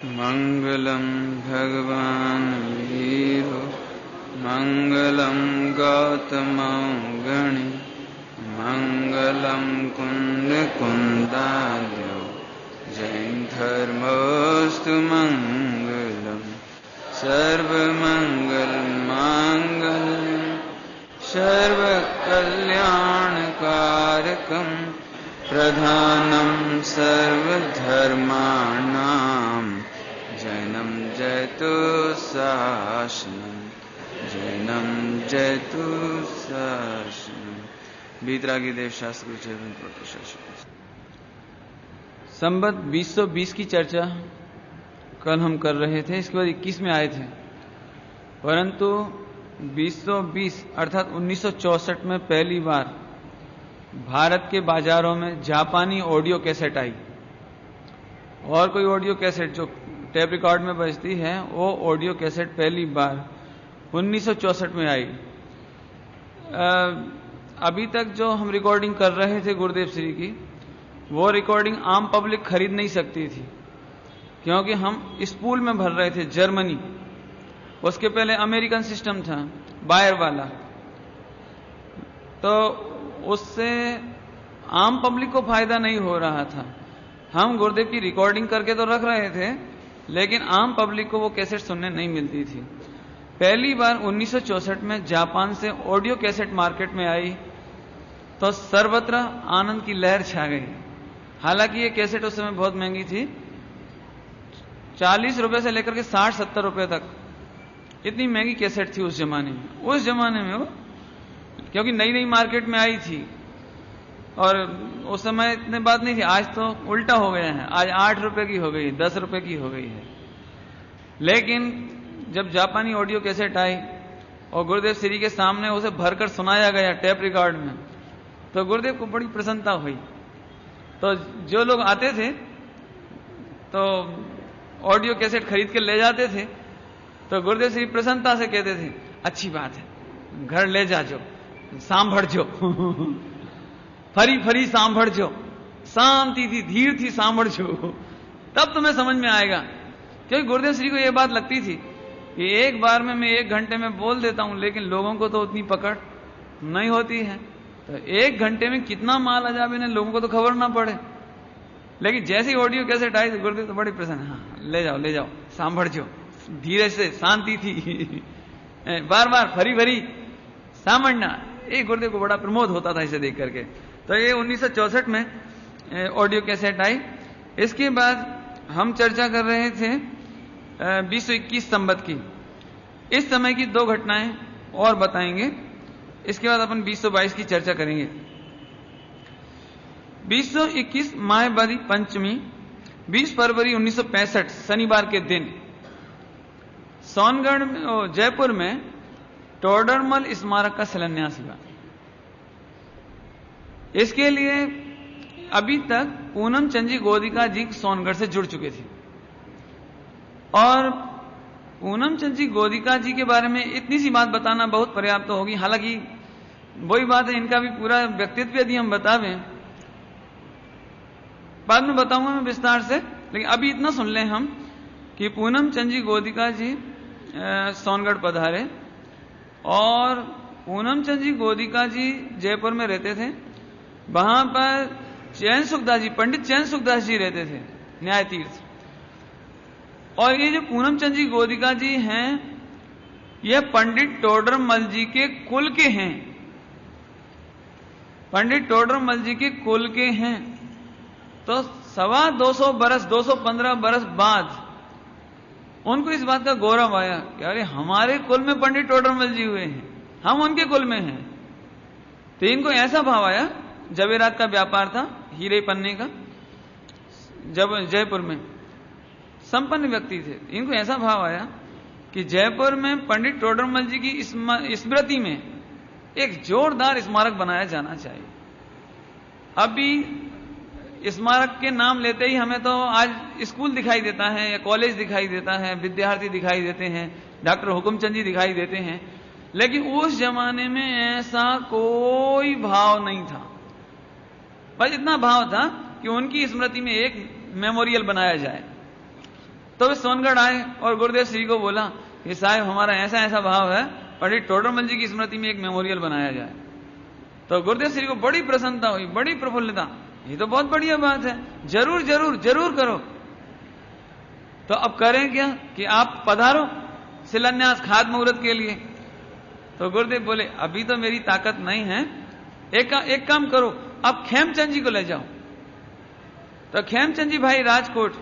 मंगलम भगवान वीरो मंगलम गौतम गणि मंगलम कुंद कुंदाद्यो जैन धर्मोस्तु मंगलम सर्वमंगल मांगल्यम सर्वकल्याणकारकम प्रधानम सर्वधर्माणां जैनम जयतु शासनम जैनम जयतु शासनम। बीतरागी देव शास्त्र संबत 2020 की चर्चा कल हम कर रहे थे, इसके बाद 21 में आए थे, परंतु 2020 अर्थात 1964 में पहली बार भारत के बाजारों में जापानी ऑडियो कैसेट आई। और कोई ऑडियो कैसेट जो टेप रिकॉर्ड में बजती है, वो ऑडियो कैसेट पहली बार 1964 में आई। अभी तक जो हम रिकॉर्डिंग कर रहे थे गुरुदेव श्री की, वो रिकॉर्डिंग आम पब्लिक खरीद नहीं सकती थी, क्योंकि हम स्पूल में भर रहे थे जर्मनी। उसके पहले अमेरिकन सिस्टम था बायर वाला, तो उससे आम पब्लिक को फायदा नहीं हो रहा था। हम गुरुदेव की रिकॉर्डिंग करके तो रख रहे थे, लेकिन आम पब्लिक को वो कैसेट सुनने नहीं मिलती थी। पहली बार 1964 में जापान से ऑडियो कैसेट मार्केट में आई, तो सर्वत्र आनंद की लहर छा गई। हालांकि ये कैसेट उस समय बहुत महंगी थी, 40 रुपए से लेकर के 60-70 रुपए तक, इतनी महंगी कैसेट थी उस जमाने में। उस जमाने में वो क्योंकि नई नई मार्केट में आई थी, और उस समय इतने बात नहीं थी। आज तो उल्टा हो गया है, आज 8 रुपए की हो गई, 10 रुपए की हो गई है। लेकिन जब जापानी ऑडियो कैसेट आई और गुरुदेव श्री के सामने उसे भरकर सुनाया गया टेप रिकॉर्ड में, तो गुरुदेव को बड़ी प्रसन्नता हुई। तो जो लोग आते थे तो ऑडियो कैसेट खरीद के ले जाते थे, तो गुरुदेव श्री प्रसन्नता से कहते थे, अच्छी बात है, घर ले जाजो, सांभरजो फरी फरी सांभरजो, शांति थी, धीर थी, सांभरजो, तब तुम्हें समझ में आएगा। क्योंकि गुरुदेव श्री को यह बात लगती थी कि एक बार में मैं 1 घंटे में बोल देता हूं, लेकिन लोगों को तो उतनी पकड़ नहीं होती है। तो 1 घंटे में कितना माल आ जाए इन्हें लोगों को तो खबर ना पड़े। लेकिन जैसे ही ऑडियो कैसेट आई तो गुरुदेव तो बड़े प्रसन्न, हाँ ले जाओ सांभरजो, धीरे से, शांति थी, बार बार फरी फरी सामन्ना। एक गुरुदेव को बड़ा प्रमोद होता था इसे देख करके। तो ये 1964 में ऑडियो कैसेट आई। इसके बाद हम चर्चा कर रहे थे 2021 संबत की। इस समय की 2 घटनाएं और बताएंगे, इसके बाद अपन 2022 की चर्चा करेंगे। 2021 माहवारी पंचमी 20 फरवरी 1965 शनिवार के दिन सोनगढ़ में, जयपुर में टोडरमल स्मारक का शिलान्यास हुआ। इसके लिए अभी तक पूनम चंद जी गोदिका जी सोनगढ़ से जुड़ चुके थे, और पूनम चंद जी गोदिका जी के बारे में इतनी सी बात बताना बहुत पर्याप्त होगी। हालांकि वही बात है, इनका भी पूरा व्यक्तित्व यदि हम बतावें, बाद में बताऊंगा मैं विस्तार से, लेकिन अभी इतना सुन लें हम कि पूनम चंद जी गोदिका जी सोनगढ़ पधारे, और पूनम चंद जी गोदिका जी जयपुर में रहते थे। वहां पर चैन सुखदास जी, पंडित चैन सुखदास जी रहते थे, न्याय तीर्थ। और ये जो पूनम चंद जी गोदिका जी हैं, ये पंडित टोडरमल जी के कुल के हैं, पंडित टोडरमल जी के कुल के हैं। तो 225 बरस, 215 बरस बाद उनको इस बात का गौरव आया कि अरे हमारे कुल में पंडित टोडरमल जी हुए हैं, हम उनके कुल में हैं। तो इनको ऐसा भाव आया, जवेरात का व्यापार था, हीरे पन्ने का, जब जयपुर में संपन्न व्यक्ति थे। इनको ऐसा भाव आया कि जयपुर में पंडित टोडरमल जी की स्मृति में एक जोरदार स्मारक बनाया जाना चाहिए। अभी स्मारक के नाम लेते ही हमें तो आज स्कूल दिखाई देता है, या कॉलेज दिखाई देता है, विद्यार्थी दिखाई देते हैं, डॉक्टर हुकुमचंद जी दिखाई देते हैं, लेकिन उस जमाने में ऐसा कोई भाव नहीं था। बस इतना भाव था कि उनकी स्मृति में एक मेमोरियल बनाया जाए। तो वे सोनगढ़ आए और गुरुदेव श्री को बोला कि साहब हमारा ऐसा ऐसा भाव है, पंडित टोडरमल जी की स्मृति में एक मेमोरियल बनाया जाए। तो गुरुदेव श्री को बड़ी प्रसन्नता हुई, बड़ी प्रफुल्लता, ये तो बहुत बढ़िया बात है, जरूर जरूर जरूर करो। तो अब करें क्या कि आप पधारो शिलान्यास खाद मुहूर्त के लिए। तो गुरुदेव बोले अभी तो मेरी ताकत नहीं है, एक काम करो, आप खेमचंद जी को ले जाओ। तो खेमचंद जी भाई राजकोट,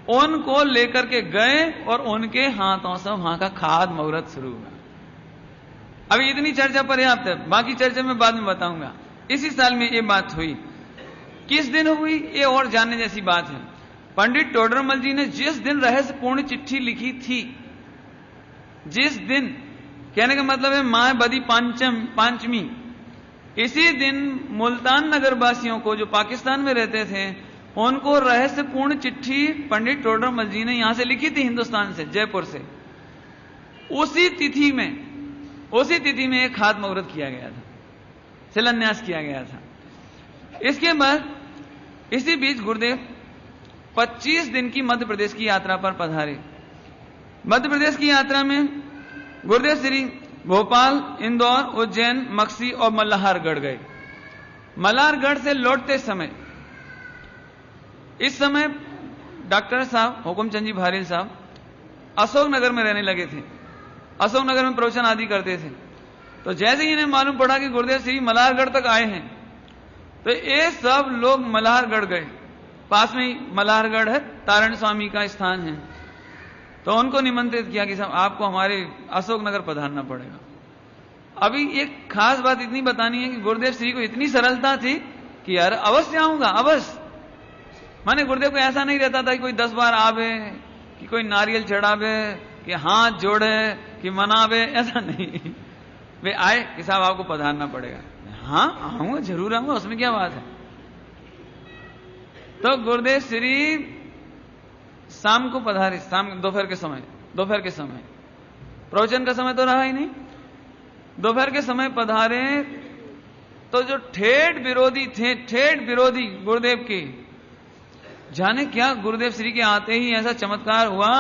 उनको लेकर के गए और उनके हाथों से वहां का खाद मुहूर्त शुरू हुआ। अभी इतनी चर्चा पर्याप्त है, बाकी चर्चा मैं बाद में बताऊंगा। इसी साल में ये बात हुई। किस दिन हुई ये और जानने जैसी बात है। पंडित टोडरमल जी ने जिस दिन रहस्यपूर्ण चिट्ठी लिखी थी, जिस दिन, कहने का मतलब है माह बदी पांचमी, इसी दिन मुल्तान नगर वासियों को जो पाकिस्तान में रहते थे उनको रहस्यपूर्ण चिट्ठी पंडित टोडरमल जी ने यहां से लिखी थी, हिंदुस्तान से, जयपुर से। उसी तिथि में एक खाद मुहूर्त किया गया था, शिलान्यास किया गया था। इसके बाद इसी बीच गुरुदेव 25 दिन की मध्य प्रदेश की यात्रा पर पधारे। मध्य प्रदेश की यात्रा में गुरुदेव श्री भोपाल, इंदौर, उज्जैन, मक्सी और मल्हारगढ़ गए। मल्हारगढ़ से लौटते समय, इस समय डॉक्टर साहब हुकुमचंद जी भारेल साहब अशोकनगर में रहने लगे थे, अशोकनगर में प्रवचन आदि करते थे। तो जैसे ही इन्हें मालूम पड़ा कि गुरुदेव श्री मल्हारगढ़ तक आए हैं, तो ये सब लोग मल्हारगढ़ गए। पास में ही मल्हारगढ़ है, तारण स्वामी का स्थान है। तो उनको निमंत्रित किया कि साहब आपको हमारे अशोकनगर पधारना पड़ेगा। अभी एक खास बात इतनी बतानी है कि गुरुदेव श्री को इतनी सरलता थी कि यार अवश्य आऊंगा, अवश्य। माने गुरुदेव को ऐसा नहीं रहता था कि कोई 10 बार आवे, कि कोई नारियल चढ़ावे, कि हाथ जोड़े, कि मनावे, ऐसा नहीं। वे आए कि साहब आपको पधारना पड़ेगा। हाँ आऊंगा, जरूर आऊंगा, उसमें क्या बात है। तो गुरुदेव श्री शाम को पधारे, शाम दोपहर के समय, प्रवचन का समय तो रहा ही नहीं, दोपहर के समय पधारे। तो जो ठेठ विरोधी थे, ठेठ विरोधी गुरुदेव के, जाने क्या गुरुदेव श्री के आते ही ऐसा चमत्कार हुआ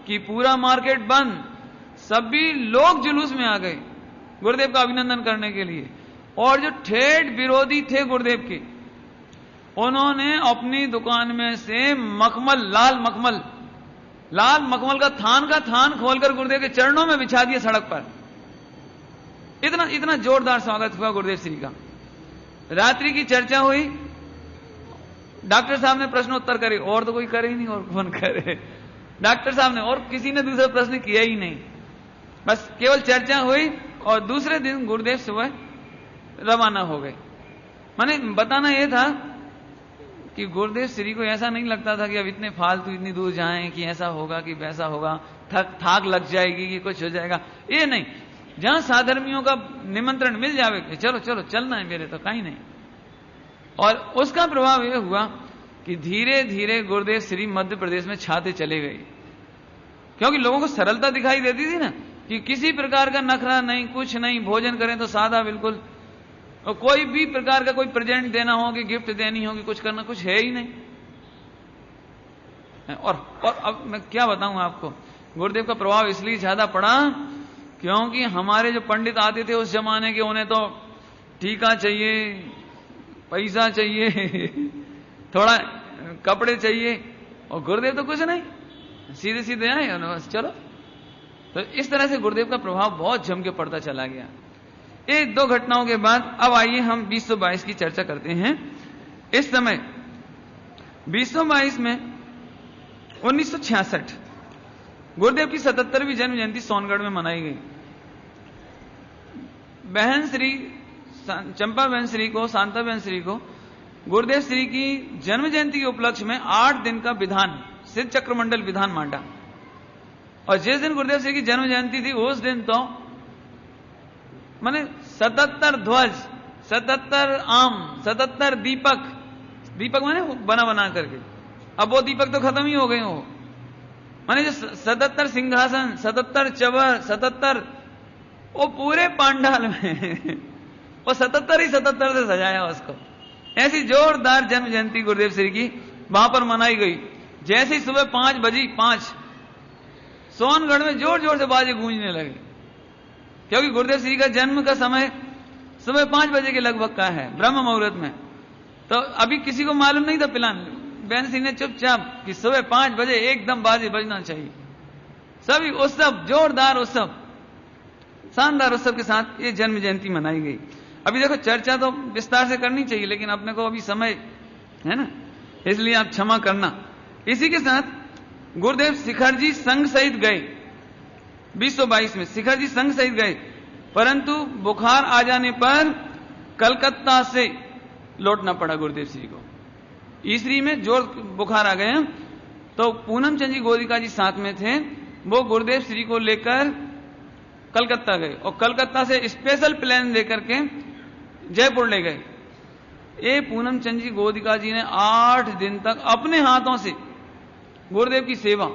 कि पूरा मार्केट बंद, सभी लोग जुलूस में आ गए गुरुदेव का अभिनंदन करने के लिए। और जो ठेठ विरोधी थे गुरुदेव के, उन्होंने अपनी दुकान में से मखमल, लाल मखमल का थान खोलकर गुरुदेव के चरणों में बिछा दिया सड़क पर। इतना जोरदार स्वागत हुआ गुरुदेव श्री का। रात्रि की चर्चा हुई, डॉक्टर साहब ने प्रश्नोत्तर करे, और तो कोई करे ही नहीं, और कौन करे। डॉक्टर साहब ने, और किसी ने दूसरा प्रश्न किया ही नहीं, बस केवल चर्चा हुई। और दूसरे दिन गुरुदेव सुबह रवाना हो गए। माने बताना यह था कि गुरुदेव श्री को ऐसा नहीं लगता था कि अब इतने फालतू इतनी दूर जाएं कि ऐसा होगा कि वैसा होगा, थाक लग जाएगी कि कुछ हो जाएगा, ये नहीं। जहां साधर्मियों का निमंत्रण मिल जावे कि चलो चलो चलना है मेरे, तो कहीं नहीं। और उसका प्रभाव यह हुआ कि धीरे धीरे गुरुदेव श्री मध्य प्रदेश में छाते चले गए, क्योंकि लोगों को सरलता दिखाई देती थी ना, कि किसी प्रकार का नखरा नहीं, कुछ नहीं, भोजन करें तो सादा बिल्कुल, और कोई भी प्रकार का कोई प्रेजेंट देना हो कि गिफ्ट देनी हो कि कुछ करना, कुछ है ही नहीं। और अब मैं क्या बताऊं आपको, गुरुदेव का प्रभाव इसलिए ज्यादा पड़ा क्योंकि हमारे जो पंडित आते थे उस जमाने के, उन्हें तो टीका चाहिए, पैसा चाहिए, थोड़ा कपड़े चाहिए, और गुरुदेव तो कुछ नहीं, सीधे सीधे आए बस चलो। तो इस तरह से गुरुदेव का प्रभाव बहुत जम के पड़ता चला गया। एक दो घटनाओं के बाद अब आइए हम 2022 की चर्चा करते हैं। इस समय 2022 में 1966 गुरुदेव की 77वीं जन्म जयंती सोनगढ़ में मनाई गई। बहन श्री चंपा बहन श्री को, शांता बहन श्री को गुरुदेव श्री की जन्म जयंती के उपलक्ष्य में 8 दिन का विधान, सिद्ध चक्रमंडल विधान मांडा। और जिस दिन गुरुदेव श्री की जन्म जयंती थी उस दिन तो माने 77 ध्वज, 77 आम, 77 दीपक माने बना करके, अब वो दीपक तो खत्म ही हो गए हो। माने जो 77 सिंहासन, 77 चवर, 77 वो पूरे पांडाल में वो 77 ही 77 से सजाया उसको। ऐसी जोरदार जन्म जयंती गुरुदेव श्री की वहां पर मनाई गई। जैसे ही सुबह 5 बजी, 5 सोनगढ़ में जोर जोर से बाजे गूंजने लगे, क्योंकि गुरुदेव श्री का जन्म का समय सुबह 5 बजे के लगभग का है, ब्रह्म मुहूर्त में। तो अभी किसी को मालूम नहीं था प्लान। बहन सिंह ने चुपचाप कि सुबह 5 बजे एकदम बाजे बजना चाहिए। सभी उत्सव, जोरदार उत्सव, शानदार उत्सव के साथ ये जन्म जयंती मनाई गई। अभी देखो चर्चा तो विस्तार से करनी चाहिए, लेकिन अपने को अभी समय है ना, इसलिए आप क्षमा करना। इसी के साथ गुरुदेव शिखरजी संघ सहित गए 2022 में, शिखरजी संघ सहित गए, परंतु बुखार आ जाने पर कलकत्ता से लौटना पड़ा गुरुदेव श्री को। ईसरी में जोर बुखार आ गया, तो पूनम चंद जी गोदिका जी साथ में थे, वो गुरुदेव श्री को लेकर कलकत्ता गए और कलकत्ता से स्पेशल प्लेन लेकर के जयपुर ले गए। ये पूनम चंद जी गोदिका जी ने 8 दिन तक अपने हाथों से गुरुदेव की सेवा,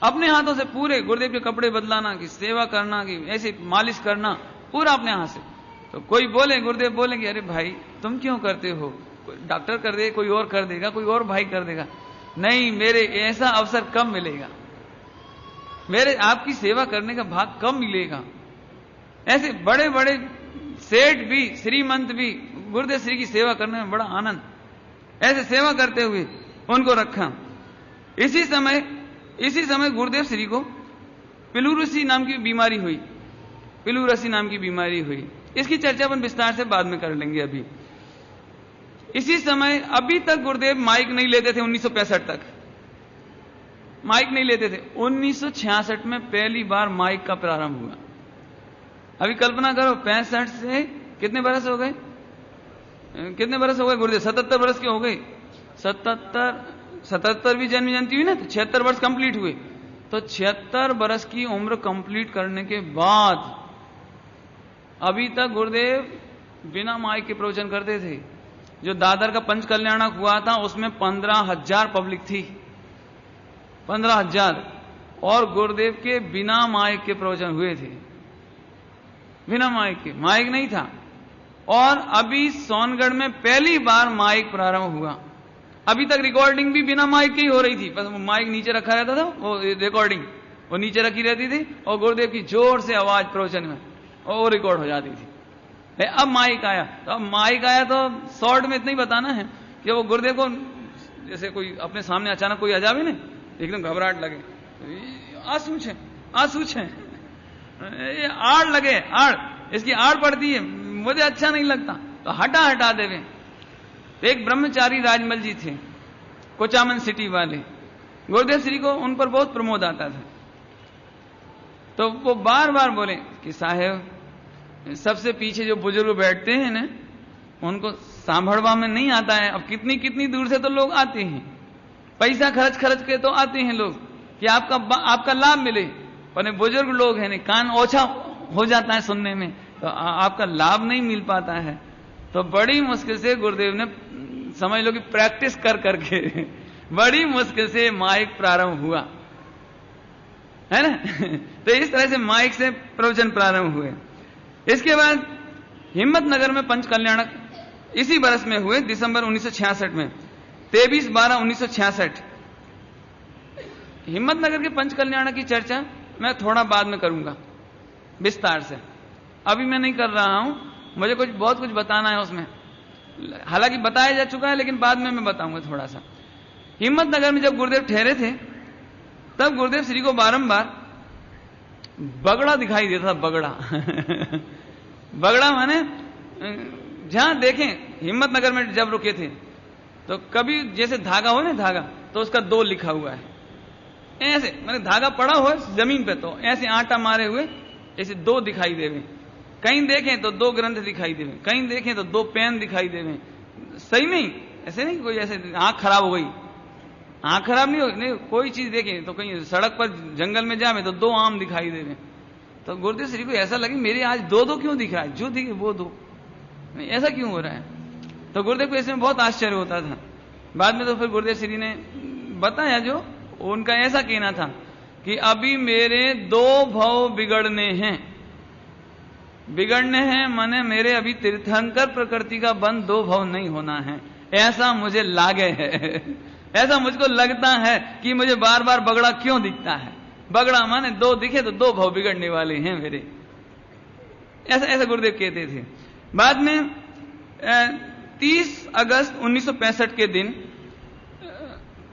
अपने हाथों से पूरे गुरुदेव के कपड़े बदलाना, की सेवा करना, की ऐसे मालिश करना, पूरा अपने हाथ से। तो कोई बोले, गुरुदेव बोले कि अरे भाई तुम क्यों करते हो, डॉक्टर कर दे, कोई और कर देगा, कोई और भाई कर देगा। नहीं, मेरे ऐसा अवसर कब मिलेगा, मेरे आपकी सेवा करने का भाग कब मिलेगा। ऐसे बड़े बड़े सेठ भी, श्रीमंत भी गुरुदेव श्री की सेवा करने में बड़ा आनंद, ऐसे सेवा करते हुए उनको रखा। इसी समय गुरुदेव श्री को पिलुरसी नाम की बीमारी हुई, पिलुरसी नाम की बीमारी हुई। इसकी चर्चा अपन विस्तार से बाद में कर लेंगे। अभी इसी समय, अभी तक गुरुदेव माइक नहीं लेते थे, 1965 तक माइक नहीं लेते थे। 1966 में पहली बार माइक का प्रारंभ हुआ। अभी कल्पना करो, 65 से कितने बरस हो गए, कितने बरस हो गए गुरुदेव? 77 बरस के हो गए। 77वीं जन्म जयंती हुई ना, तो 76 वर्ष कंप्लीट हुए। तो 76 बरस की उम्र कंप्लीट करने के बाद अभी तक गुरुदेव बिना माइक के प्रवचन करते थे। जो दादर का पंच कल्याणक हुआ था उसमें 15,000 पब्लिक थी, 15,000, और गुरुदेव के बिना माइक के प्रवचन हुए थे, बिना माइक के, माइक नहीं था। और अभी सोनगढ़ में पहली बार माइक प्रारंभ हुआ। अभी तक रिकॉर्डिंग भी बिना माइक की ही हो रही थी, बस माइक नीचे रखा रहता था, वो रिकॉर्डिंग वो नीचे रखी रहती थी और गुरुदेव की जोर से आवाज प्रवचन में और वो रिकॉर्ड हो जाती थी। अब माइक आया, तो शॉर्ट में इतना ही बताना है कि वो गुरुदेव को जैसे कोई अपने सामने अचानक कोई आ जावे ना, एकदम घबराहट लगे, आंसू छे, ये आड़ लगे, आड़, इसकी आड़ पड़ती है, मुझे अच्छा नहीं लगता, तो हटा देवे। तो एक ब्रह्मचारी राजमल जी थे, कोचामन सिटी वाले, गुरुदेव श्री को उन पर बहुत प्रमोद आता था। तो वो बार बार बोले कि साहेब, सबसे पीछे जो बुजुर्ग बैठते हैं ना, उनको सांभरवा में नहीं आता है। अब कितनी दूर से तो लोग आते हैं, पैसा खर्च के तो आते हैं लोग कि आपका लाभ मिले, पर बुजुर्ग लोग हैं, कान ओछा हो जाता है सुनने में, तो आपका लाभ नहीं मिल पाता है। तो बड़ी मुश्किल से गुरुदेव ने, समझ लो कि प्रैक्टिस कर करके बड़ी मुश्किल से माइक प्रारंभ हुआ, है ना। तो इस तरह से माइक से प्रवचन प्रारंभ हुए। इसके बाद हिम्मतनगर में पंच कल्याणक इसी बरस में हुए, दिसंबर 1966 में, 23/12/1966। हिम्मतनगर के पंच कल्याणक की चर्चा मैं थोड़ा बाद में करूंगा विस्तार से, अभी मैं नहीं कर रहा हूं, मुझे बहुत कुछ बताना है उसमें, हालांकि बताया जा चुका है, लेकिन बाद में मैं बताऊंगा थोड़ा सा। हिम्मतनगर में जब गुरुदेव ठहरे थे, तब गुरुदेव श्री को बारंबार बगड़ा दिखाई देता था, बगड़ा बगड़ा माने जहां देखें, हिम्मतनगर में जब रुके थे तो कभी जैसे धागा हो ना, धागा तो उसका 2 लिखा हुआ है, ऐसे माने धागा पड़ा हुआ जमीन पे, तो ऐसे आटा मारे हुए ऐसे 2 दिखाई देवे। कहीं देखें तो 2 ग्रंथ दिखाई देवे, कहीं देखें तो 2 पेन दिखाई देवे। सही नहीं, ऐसे नहीं कोई ऐसे आंख खराब हो गई, आंख खराब नहीं हो, नहीं कोई चीज देखें तो कहीं सड़क पर जंगल में जावे तो 2 आम दिखाई देवे। तो गुरुदेव श्री को ऐसा लगे मेरे आज 2 क्यों दिख रहा है, जो दिखे वो 2, ऐसा क्यों हो रहा है। तो गुरुदेव को इसमें बहुत आश्चर्य होता था। बाद में तो फिर गुरुदेव श्री ने बताया, जो उनका ऐसा कहना था कि अभी मेरे 2 भव बिगड़ने हैं, माने मेरे अभी तीर्थंकर प्रकृति का बंध 2 भव नहीं होना है, ऐसा मुझे लागे है। ऐसा मुझको लगता है कि मुझे बार बार बगड़ा क्यों दिखता है। बगड़ा माने दो दिखे तो दो भाव बिगड़ने वाले हैं मेरे, ऐसा ऐसा गुरुदेव कहते थे। बाद में 30 अगस्त 1965 के दिन,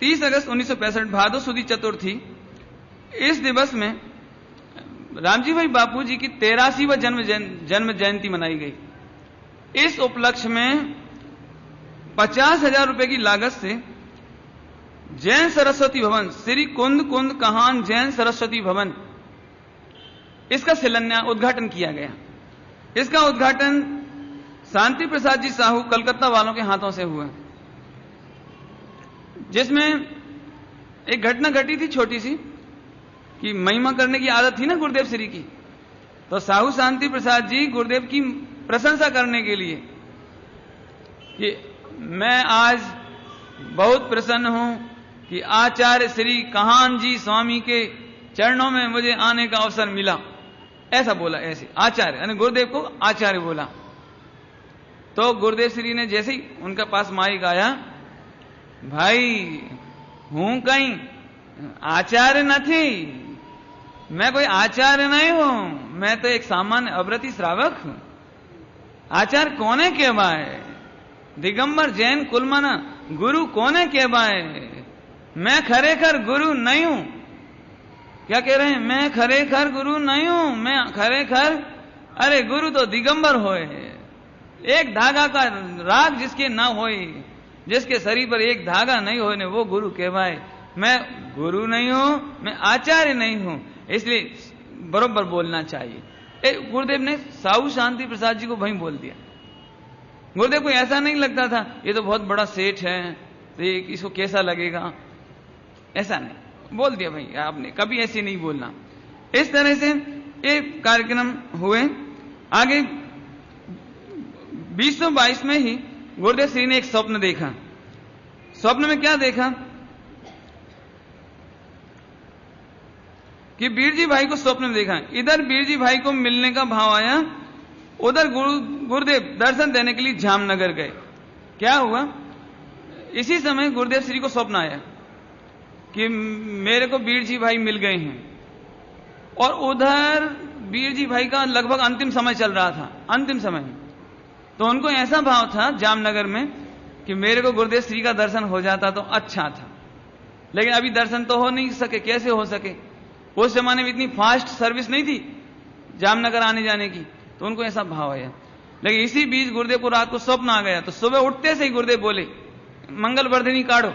30 अगस्त 1965 भादो सुदी चतुर्थी, इस दिवस में रामजी भाई बापू जी की 83वां जन्म जयंती मनाई गई। इस उपलक्ष्य में 50,000 रुपए की लागत से जैन सरस्वती भवन, श्री कुंद कुंद कहान जैन सरस्वती भवन, इसका शिलान्यास उद्घाटन किया गया। इसका उद्घाटन शांति प्रसाद जी साहू कलकत्ता वालों के हाथों से हुआ, जिसमें एक घटना घटी थी छोटी सी कि महिमा करने की आदत थी ना गुरुदेव श्री की। तो साहू शांति प्रसाद जी गुरुदेव की प्रशंसा करने के लिए कि मैं आज बहुत प्रसन्न हूं कि आचार्य श्री कहान जी स्वामी के चरणों में मुझे आने का अवसर मिला, ऐसा बोला। ऐसे आचार्य यानी गुरुदेव को आचार्य बोला। तो गुरुदेव श्री ने जैसे ही उनका पास माइक आया, भाई हूं कहीं आचार्य नहीं, मैं कोई आचार्य नहीं हूं, मैं तो एक सामान्य अवृति श्रावक हूं। आचार्य कोने के बाय, दिगंबर जैन कुलमाना गुरु कोने के बाय, मैं खरेखर गुरु नहीं हूं। क्या कह रहे हैं? मैं खरेखर गुरु नहीं हूं, मैं खरेखर, अरे गुरु तो दिगंबर होए, एक धागा का राग जिसके ना होए, जिसके शरीर पर एक धागा नहीं होने वो गुरु कहवाए। मैं गुरु नहीं हूं, मैं आचार्य नहीं हूं, इसलिए बरोबर बोलना चाहिए। गुरुदेव ने साहू शांति प्रसाद जी को वहीं बोल दिया। गुरुदेव को ऐसा नहीं लगता था ये तो बहुत बड़ा सेठ है, तो ये इसको कैसा लगेगा, ऐसा नहीं बोल दिया भाई आपने, कभी ऐसे नहीं बोलना। इस तरह से ये कार्यक्रम हुए। आगे 2022 में ही गुरुदेव श्री ने एक स्वप्न देखा। स्वप्न में क्या देखा कि बीरजी भाई को स्वप्न में देखा, इधर बीरजी भाई को मिलने का भाव आया, उधर गुरुदेव दर्शन देने के लिए जामनगर गए। क्या हुआ, इसी समय गुरुदेव श्री को स्वप्न आया कि मेरे को बीरजी भाई मिल गए हैं, और उधर बीरजी भाई का लगभग अंतिम समय चल रहा था, अंतिम समय। तो उनको ऐसा भाव था जामनगर में कि मेरे को गुरुदेव श्री का दर्शन हो जाता तो अच्छा था, लेकिन अभी दर्शन तो हो नहीं सके। कैसे हो सके, उस जमाने में इतनी फास्ट सर्विस नहीं थी जामनगर आने जाने की, तो उनको ऐसा भाव आया। लेकिन इसी बीच गुरुदेव को रात को स्वप्न आ गया, तो सुबह उठते से ही गुरुदेव बोले मंगल वर्धिनी काढ़ो,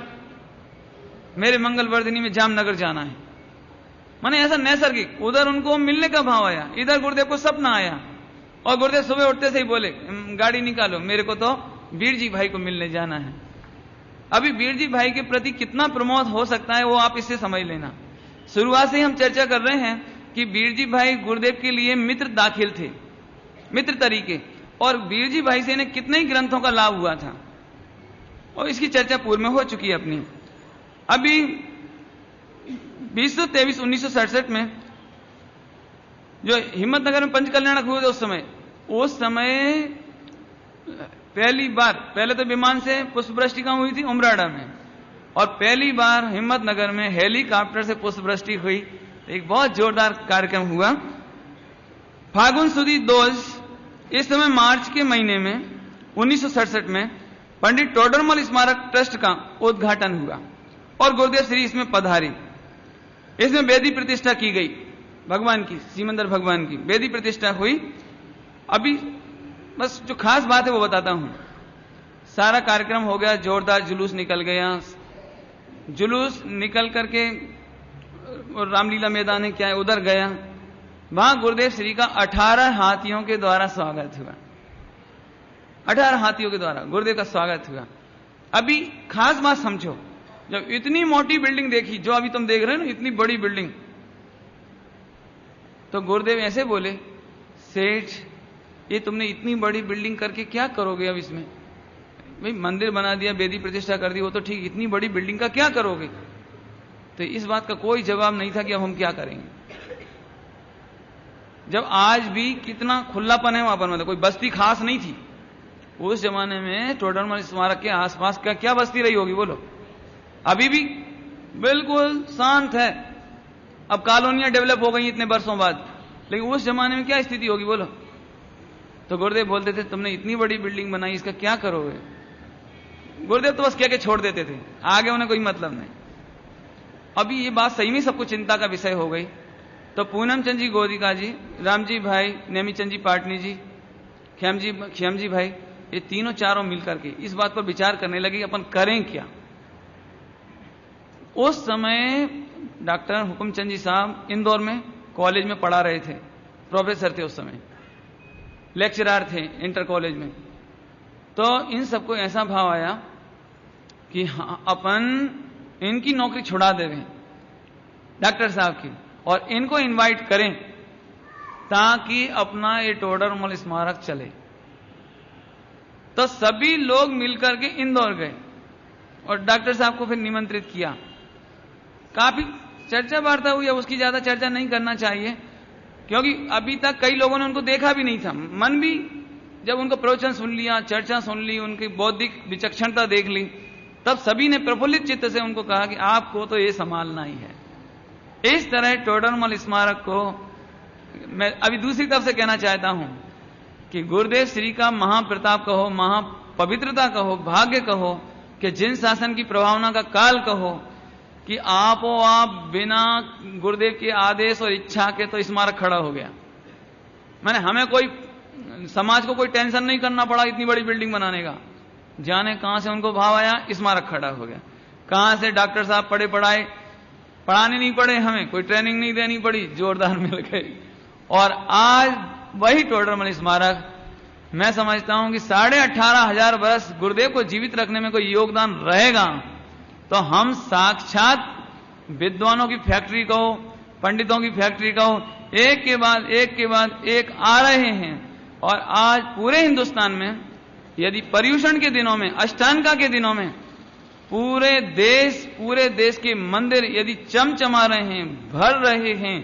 मेरे मंगल वर्धिनी में जामनगर जाना है। माने ऐसा नैसर्गिक, उधर उनको मिलने का भाव आया, इधर गुरुदेव को सपना आया, और गुरुदेव सुबह उठते से ही बोले गाड़ी निकालो, मेरे को तो बीरजी भाई को मिलने जाना है। अभी बीरजी भाई के प्रति कितना प्रमोद हो सकता है वो आप इससे समझ लेना। शुरुआत से ही हम चर्चा कर रहे हैं कि बीरजी भाई गुरुदेव के लिए मित्र दाखिल थे, मित्र तरीके, और बीरजी भाई से इन्हें कितने ही ग्रंथों का लाभ हुआ था, और इसकी चर्चा पूर्व में हो चुकी है अपनी। अभी 2023-1967 में जो हिम्मतनगर में पंच कल्याणक हुए थे, उस समय पहली बार, पहले तो विमान से पुष्पवृष्टि कहाँ हुई थी, उमराड़ा में, और पहली बार हिम्मतनगर में हेलीकॉप्टर से पुष्पवृष्टि हुई। एक बहुत जोरदार कार्यक्रम हुआ। फागुन सुदी दोज, इस समय मार्च के महीने में 1967 में पंडित टोडरमल स्मारक ट्रस्ट का उद्घाटन हुआ, और गुरुदेव श्री इसमें पधारे। इसमें वेदी प्रतिष्ठा की गई, भगवान की, सीमंदर भगवान की वेदी प्रतिष्ठा हुई। अभी बस जो खास बात है वो बताता हूं। सारा कार्यक्रम हो गया, जोरदार जुलूस निकल गया। जुलूस निकल करके रामलीला मैदान है क्या है, उधर गया। वहां गुरुदेव श्री का 18 हाथियों के द्वारा स्वागत हुआ, 18 हाथियों के द्वारा गुरुदेव का स्वागत हुआ। अभी खास बात समझो, जब इतनी मोटी बिल्डिंग देखी, जो अभी तुम देख रहे हो ना, इतनी बड़ी बिल्डिंग, तो गुरुदेव ऐसे बोले, सेठ ये तुमने इतनी बड़ी बिल्डिंग करके क्या करोगे अब इसमें? भाई मंदिर बना दिया, वेदी प्रतिष्ठा कर दी, वो तो ठीक, इतनी बड़ी बिल्डिंग का क्या करोगे? तो इस बात का कोई जवाब नहीं था कि अब हम क्या करेंगे। जब आज भी कितना खुलापन है वहां पर, मतलब कोई बस्ती खास नहीं थी उस जमाने में। टोडरमल स्मारक के आसपास क्या क्या बस्ती रही होगी बोलो? अभी भी बिल्कुल शांत है। अब कॉलोनियां डेवलप हो गई इतने वर्षों बाद, लेकिन उस जमाने में क्या स्थिति होगी बोलो। तो गुरुदेव बोलते थे तुमने इतनी बड़ी बिल्डिंग बनाई, इसका क्या करोगे। गुरुदेव तो बस कह के छोड़ देते थे, आगे उन्हें कोई मतलब नहीं। अभी ये बात सही में सबको चिंता का विषय हो गई। तो पूनम चंद जी गोदिका जी, रामजी भाई, नेमीचंद जी पाटनी जी, ख्याम जी भाई, ये तीनों चारों मिलकर के इस बात पर विचार करने लगे अपन करें क्या। उस समय डॉक्टर हुकुमचंद जी साहब इंदौर में कॉलेज में पढ़ा रहे थे, प्रोफेसर थे उस समय, लेक्चरर थे इंटर कॉलेज में। तो इन सबको ऐसा भाव आया कि हाँ, अपन इनकी नौकरी छुड़ा दें डॉक्टर साहब की, और इनको इनवाइट करें ताकि अपना ये टोडरमल स्मारक चले। तो सभी लोग मिलकर के इंदौर गए और डॉक्टर साहब को फिर निमंत्रित किया। काफी चर्चा वार्ता हुई, उसकी ज्यादा चर्चा नहीं करना चाहिए क्योंकि अभी तक कई लोगों ने उनको देखा भी नहीं था। मन भी जब उनको प्रवचन सुन लिया, चर्चा सुन ली, उनकी बौद्धिक विचक्षणता देख ली, तब सभी ने प्रफुल्लित चित्त से उनको कहा कि आपको तो ये संभालना ही है। इस तरह टोडरमल स्मारक को मैं अभी दूसरी तरफ से कहना चाहता हूं कि गुरुदेव श्री का महाप्रताप कहो, महापवित्रता कहो, भाग्य कहो कि जिन शासन की प्रभावना का काल कहो कि आप बिना गुरुदेव के आदेश और इच्छा के तो स्मारक खड़ा हो गया। मैंने हमें कोई समाज को कोई टेंशन नहीं करना पड़ा इतनी बड़ी बिल्डिंग बनाने का। जाने कहां से उनको भाव आया, स्मारक खड़ा हो गया। कहां से डॉक्टर साहब पढ़ाने नहीं पड़े, हमें कोई ट्रेनिंग नहीं देनी पड़ी, जोरदार मिल गई। और आज वही टोडरमल स्मारक मैं समझता हूं कि 18,500 वर्ष गुरुदेव को जीवित रखने में कोई योगदान रहेगा तो हम साक्षात विद्वानों की फैक्ट्री कहो, पंडितों की फैक्ट्री कहो, एक के बाद एक आ रहे हैं। और आज पूरे हिंदुस्तान में यदि पर्यूषण के दिनों में, अष्टांगा के दिनों में पूरे देश के मंदिर यदि चमचमा रहे हैं, भर रहे हैं,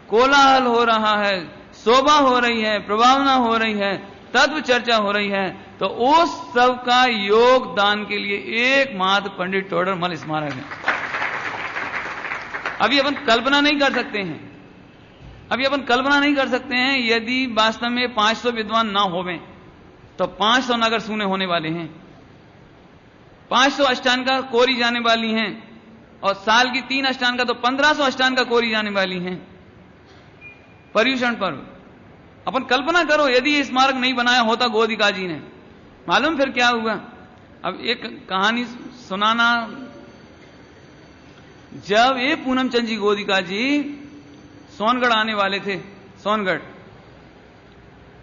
कोलाहल हो रहा है, शोभा हो रही है, प्रभावना हो रही है, तत्व चर्चा हो रही है, तो उस सब का योगदान के लिए एकमात्र पंडित टोडरमल स्मारक है। अभी अपन कल्पना नहीं कर सकते हैं यदि वास्तव में 500 विद्वान ना होवें तो 500 नगर सूने होने वाले हैं, 500 अष्टांगा कोरी जाने वाली हैं, और साल की 3 अष्टांगा तो 1500 अष्टांगा कोरी जाने वाली हैं पर्यूषण पर्व। अपन कल्पना करो यदि ये स्मारक नहीं बनाया होता गोदिका जी ने, मालूम फिर क्या हुआ। अब एक कहानी सुनाना, जब ये पूनम चंद जी गोदिका जी सोनगढ़ आने वाले थे, सोनगढ़,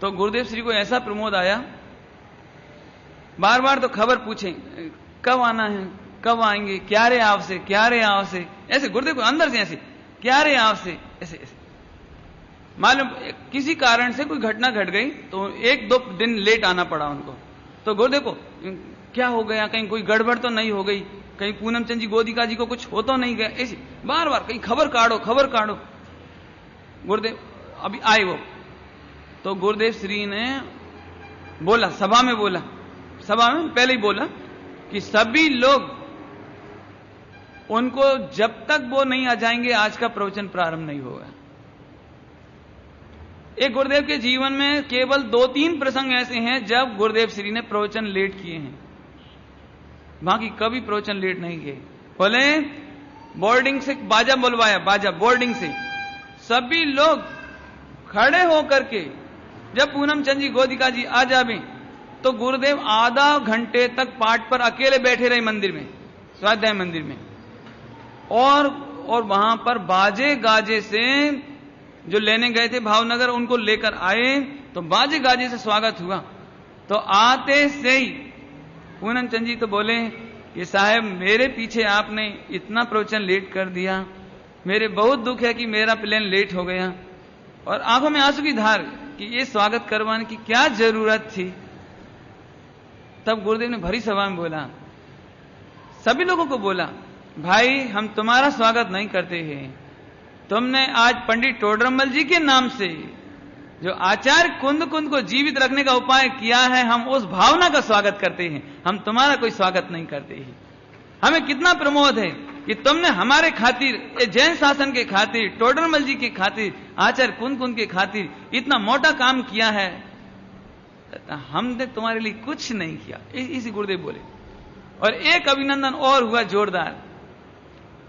तो गुरुदेव श्री को ऐसा प्रमोद आया, बार बार तो खबर पूछे कब आना है, कब आएंगे, क्या रे आपसे, ऐसे गुरुदेव को अंदर से ऐसे क्या रे आपसे, ऐसे मालूम किसी कारण से कोई घटना घट गई तो 1-2 दिन लेट आना पड़ा उनको। तो गुरुदेव को क्या हो गया, कहीं कोई गड़बड़ तो नहीं हो गई, कहीं पूनम चंद जी गोदिका जी को कुछ हो तो नहीं गया, ऐसी बार बार कहीं खबर काढ़ो। गुरुदेव अभी आए वो, तो गुरुदेव श्री ने बोला, सभा में पहले ही बोला कि सभी लोग उनको जब तक वो नहीं आ जाएंगे आज का प्रवचन प्रारंभ नहीं होगा। एक गुरुदेव के जीवन में केवल 2-3 प्रसंग ऐसे हैं जब गुरुदेव श्री ने प्रवचन लेट किए हैं, बाकी कभी प्रवचन लेट नहीं किए। बोले बोर्डिंग से बाजा बुलवाया, बोर्डिंग से सभी लोग खड़े होकर के जब पूनम चंद जी गोदिका जी आ जावे तो गुरुदेव आधा घंटे तक पाठ पर अकेले बैठे रहे मंदिर में, स्वाध्याय मंदिर में, और वहां पर बाजे गाजे से जो लेने गए थे भावनगर उनको लेकर आए, तो बाजे गाजे से स्वागत हुआ। तो आते से ही पूनम चंद जी तो बोले कि साहब मेरे पीछे आपने इतना प्रवचन लेट कर दिया, मेरे बहुत दुख है कि मेरा प्लेन लेट हो गया, और आंखों में आंसू की धार कि ये स्वागत करवाने की क्या जरूरत थी। तब गुरुदेव ने भरी सभा में बोला, सभी लोगों को बोला, भाई हम तुम्हारा स्वागत नहीं करते हैं, तुमने आज पंडित टोडरमल जी के नाम से जो आचार्य कुंद को जीवित रखने का उपाय किया है, हम उस भावना का स्वागत करते हैं, हम तुम्हारा कोई स्वागत नहीं करते हैं। हमें कितना प्रमोद है कि तुमने हमारे खातिर, जैन शासन के खातिर, टोडरमल जी के खातिर, आचार्य कुंद कुंद के खातिर इतना मोटा काम किया है, हमने तुम्हारे लिए कुछ नहीं किया। इसी गुरुदेव बोले। और एक अभिनंदन और हुआ जोरदार,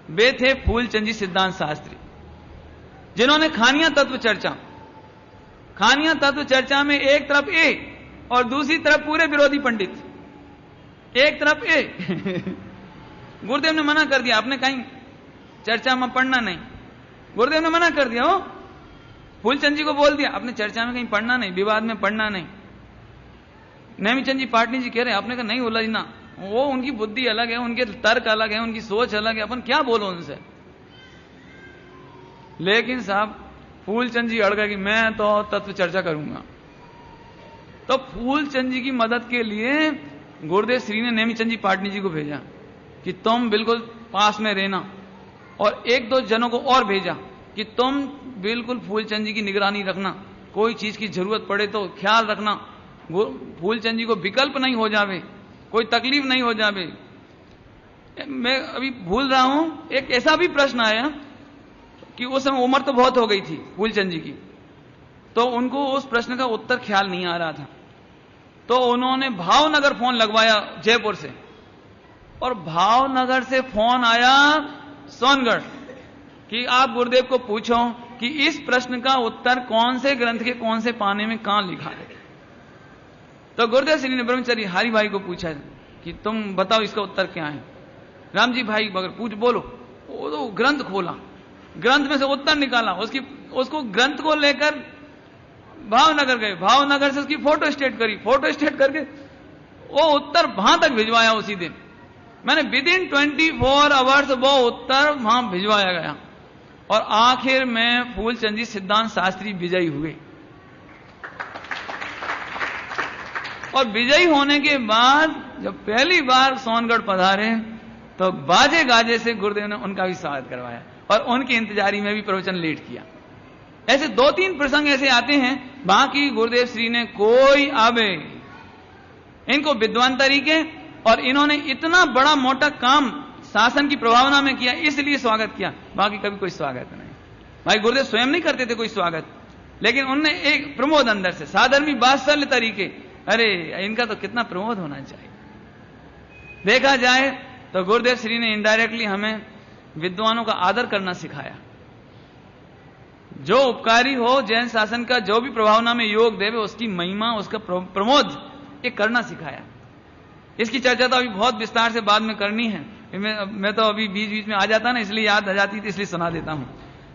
वे थे फूलचंद जी सिद्धांत शास्त्री, जिन्होंने खानिया तत्व चर्चा, खानिया तत्व चर्चा में एक तरफ ए और दूसरी तरफ पूरे विरोधी पंडित, एक तरफ ए गुरुदेव ने मना कर दिया, आपने कहीं चर्चा में पढ़ना नहीं, गुरुदेव ने मना कर दिया। हो फूलचंद जी को बोल दिया, आपने चर्चा में कहीं पढ़ना नहीं, विवाद में पढ़ना नहीं। नेमीचंद जी पाटनी जी कह रहे हैं, आपने कहा नहीं उलझना, वो उनकी बुद्धि अलग है, उनके तर्क अलग है, उनकी सोच अलग है, अपन क्या बोलो उनसे। लेकिन साहब फूलचंद जी अड़ गए कि मैं तो तत्व चर्चा करूंगा। तो फूलचंद जी की मदद के लिए गुरुदेव श्री ने नेमीचंद जी पाटनी जी को भेजा कि तुम बिल्कुल पास में रहना, और एक दो जनों को और भेजा कि तुम बिल्कुल फूलचंद जी की निगरानी रखना, कोई चीज की जरूरत पड़े तो ख्याल रखना, फूलचंद जी को विकल्प नहीं हो जावे, कोई तकलीफ नहीं हो जावे। मैं अभी भूल रहा हूं, एक ऐसा भी प्रश्न आया कि उस समय उम्र तो बहुत हो गई थी फूलचंद जी की, तो उनको उस प्रश्न का उत्तर ख्याल नहीं आ रहा था, तो उन्होंने भावनगर फोन लगवाया जयपुर से, और भावनगर से फोन आया सोनगढ़ कि आप गुरुदेव को पूछो कि इस प्रश्न का उत्तर कौन से ग्रंथ के कौन से पाने में कहां लिखा है। तो गुरुदेव श्री ने ब्रह्मचारी हरि भाई को पूछा कि तुम बताओ इसका उत्तर क्या है। राम जी भाई अगर पूछ बोलो, वो तो ग्रंथ खोला, ग्रंथ में से उत्तर निकाला, उसको ग्रंथ को लेकर भावनगर गए, भावनगर से उसकी फोटो स्टेट करी, फोटो स्टेट करके वो उत्तर वहां तक भिजवाया उसी दिन। मैंने विद इन 24 आवर्स वो उत्तर वहां भिजवाया गया, और आखिर में फूलचंद जी सिद्धांत शास्त्री विजयी हुए। और विजयी होने के बाद जब पहली बार सोनगढ़ पधारे तो बाजे गाजे से गुरुदेव ने उनका भी स्वागत करवाया, और उनकी इंतजारी में भी प्रवचन लेट किया। ऐसे 2-3 प्रसंग ऐसे आते हैं, बाकी गुरुदेव श्री ने कोई आवे, इनको विद्वान तरीके, और इन्होंने इतना बड़ा मोटा काम शासन की प्रभावना में किया, इसलिए स्वागत किया, बाकी कभी कोई स्वागत नहीं। भाई गुरुदेव स्वयं नहीं करते थे कोई स्वागत, लेकिन उनने एक प्रमोद अंदर से, साधर्मी वात्सल्य तरीके, अरे इनका तो कितना प्रमोद होना चाहिए। देखा जाए तो गुरुदेव श्री ने इनडायरेक्टली हमें विद्वानों का आदर करना सिखाया। जो उपकारी हो जैन शासन का, जो भी प्रभावना में योग देवे, उसकी महिमा, उसका प्रमोद ये करना सिखाया। इसकी चर्चा तो अभी बहुत विस्तार से बाद में करनी है, मैं तो अभी बीच बीच में आ जाता ना, इसलिए याद आ जाती थी, इसलिए सुना देता हूं।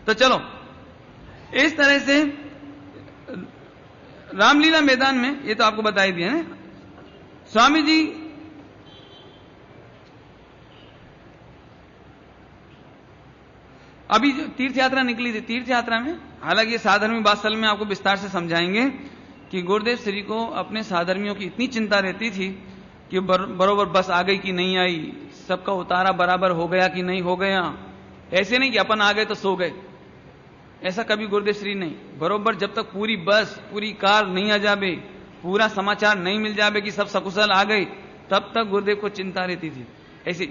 तो चलो, इस तरह से रामलीला मैदान में ये तो आपको बता ही दिया ना, स्वामी जी अभी जो तीर्थ यात्रा निकली थी, तीर्थ यात्रा में, हालांकि ये साधर्मी वात्सल्य में आपको विस्तार से समझाएंगे कि गुरुदेव श्री को अपने साधर्मियों की इतनी चिंता रहती थी कि बरोबर बस आ गई कि नहीं आई, सबका उतारा बराबर हो गया कि नहीं हो गया। ऐसे नहीं कि अपन आ गए तो सो गए, ऐसा कभी गुरुदेव श्री नहीं। बरोबर जब तक पूरी बस, पूरी कार नहीं आ जावे, पूरा समाचार नहीं मिल जावे कि सब सकुशल आ गए, तब तक गुरुदेव को चिंता रहती थी। ऐसी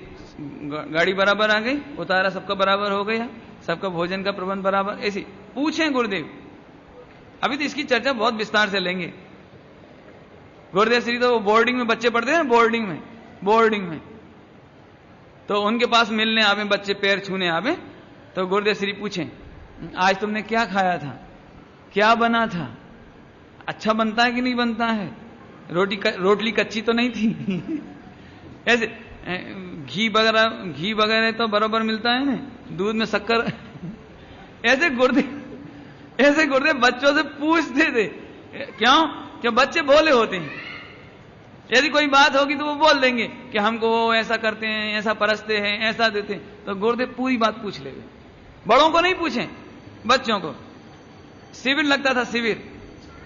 गाड़ी बराबर आ गई, उतारा सबका बराबर हो गया, सबका भोजन का प्रबंध बराबर, ऐसी पूछें गुरुदेव। अभी तो इसकी चर्चा बहुत विस्तार से लेंगे। गुरुदेव श्री तो वो बोर्डिंग में बच्चे पढ़ते हैं, बोर्डिंग में तो उनके पास मिलने आवे बच्चे, पैर छूने आवे, तो गुरुदेव श्री पूछें आज तुमने क्या खाया था, क्या बना था, अच्छा बनता है कि नहीं बनता है, रोटली कच्ची तो नहीं थी ऐसे घी वगैरह तो बराबर मिलता है ना, दूध में शक्कर ऐसे गुरुदेव बच्चों से पूछते थे। क्यों बच्चे भोले होते हैं, यदि कोई बात होगी तो वो बोल देंगे कि हमको वो ऐसा करते हैं, ऐसा परसते हैं, ऐसा देते हैं, तो गुरुदेव पूरी बात पूछ लेंगे। बड़ों को नहीं पूछें, बच्चों को। शिविर लगता था,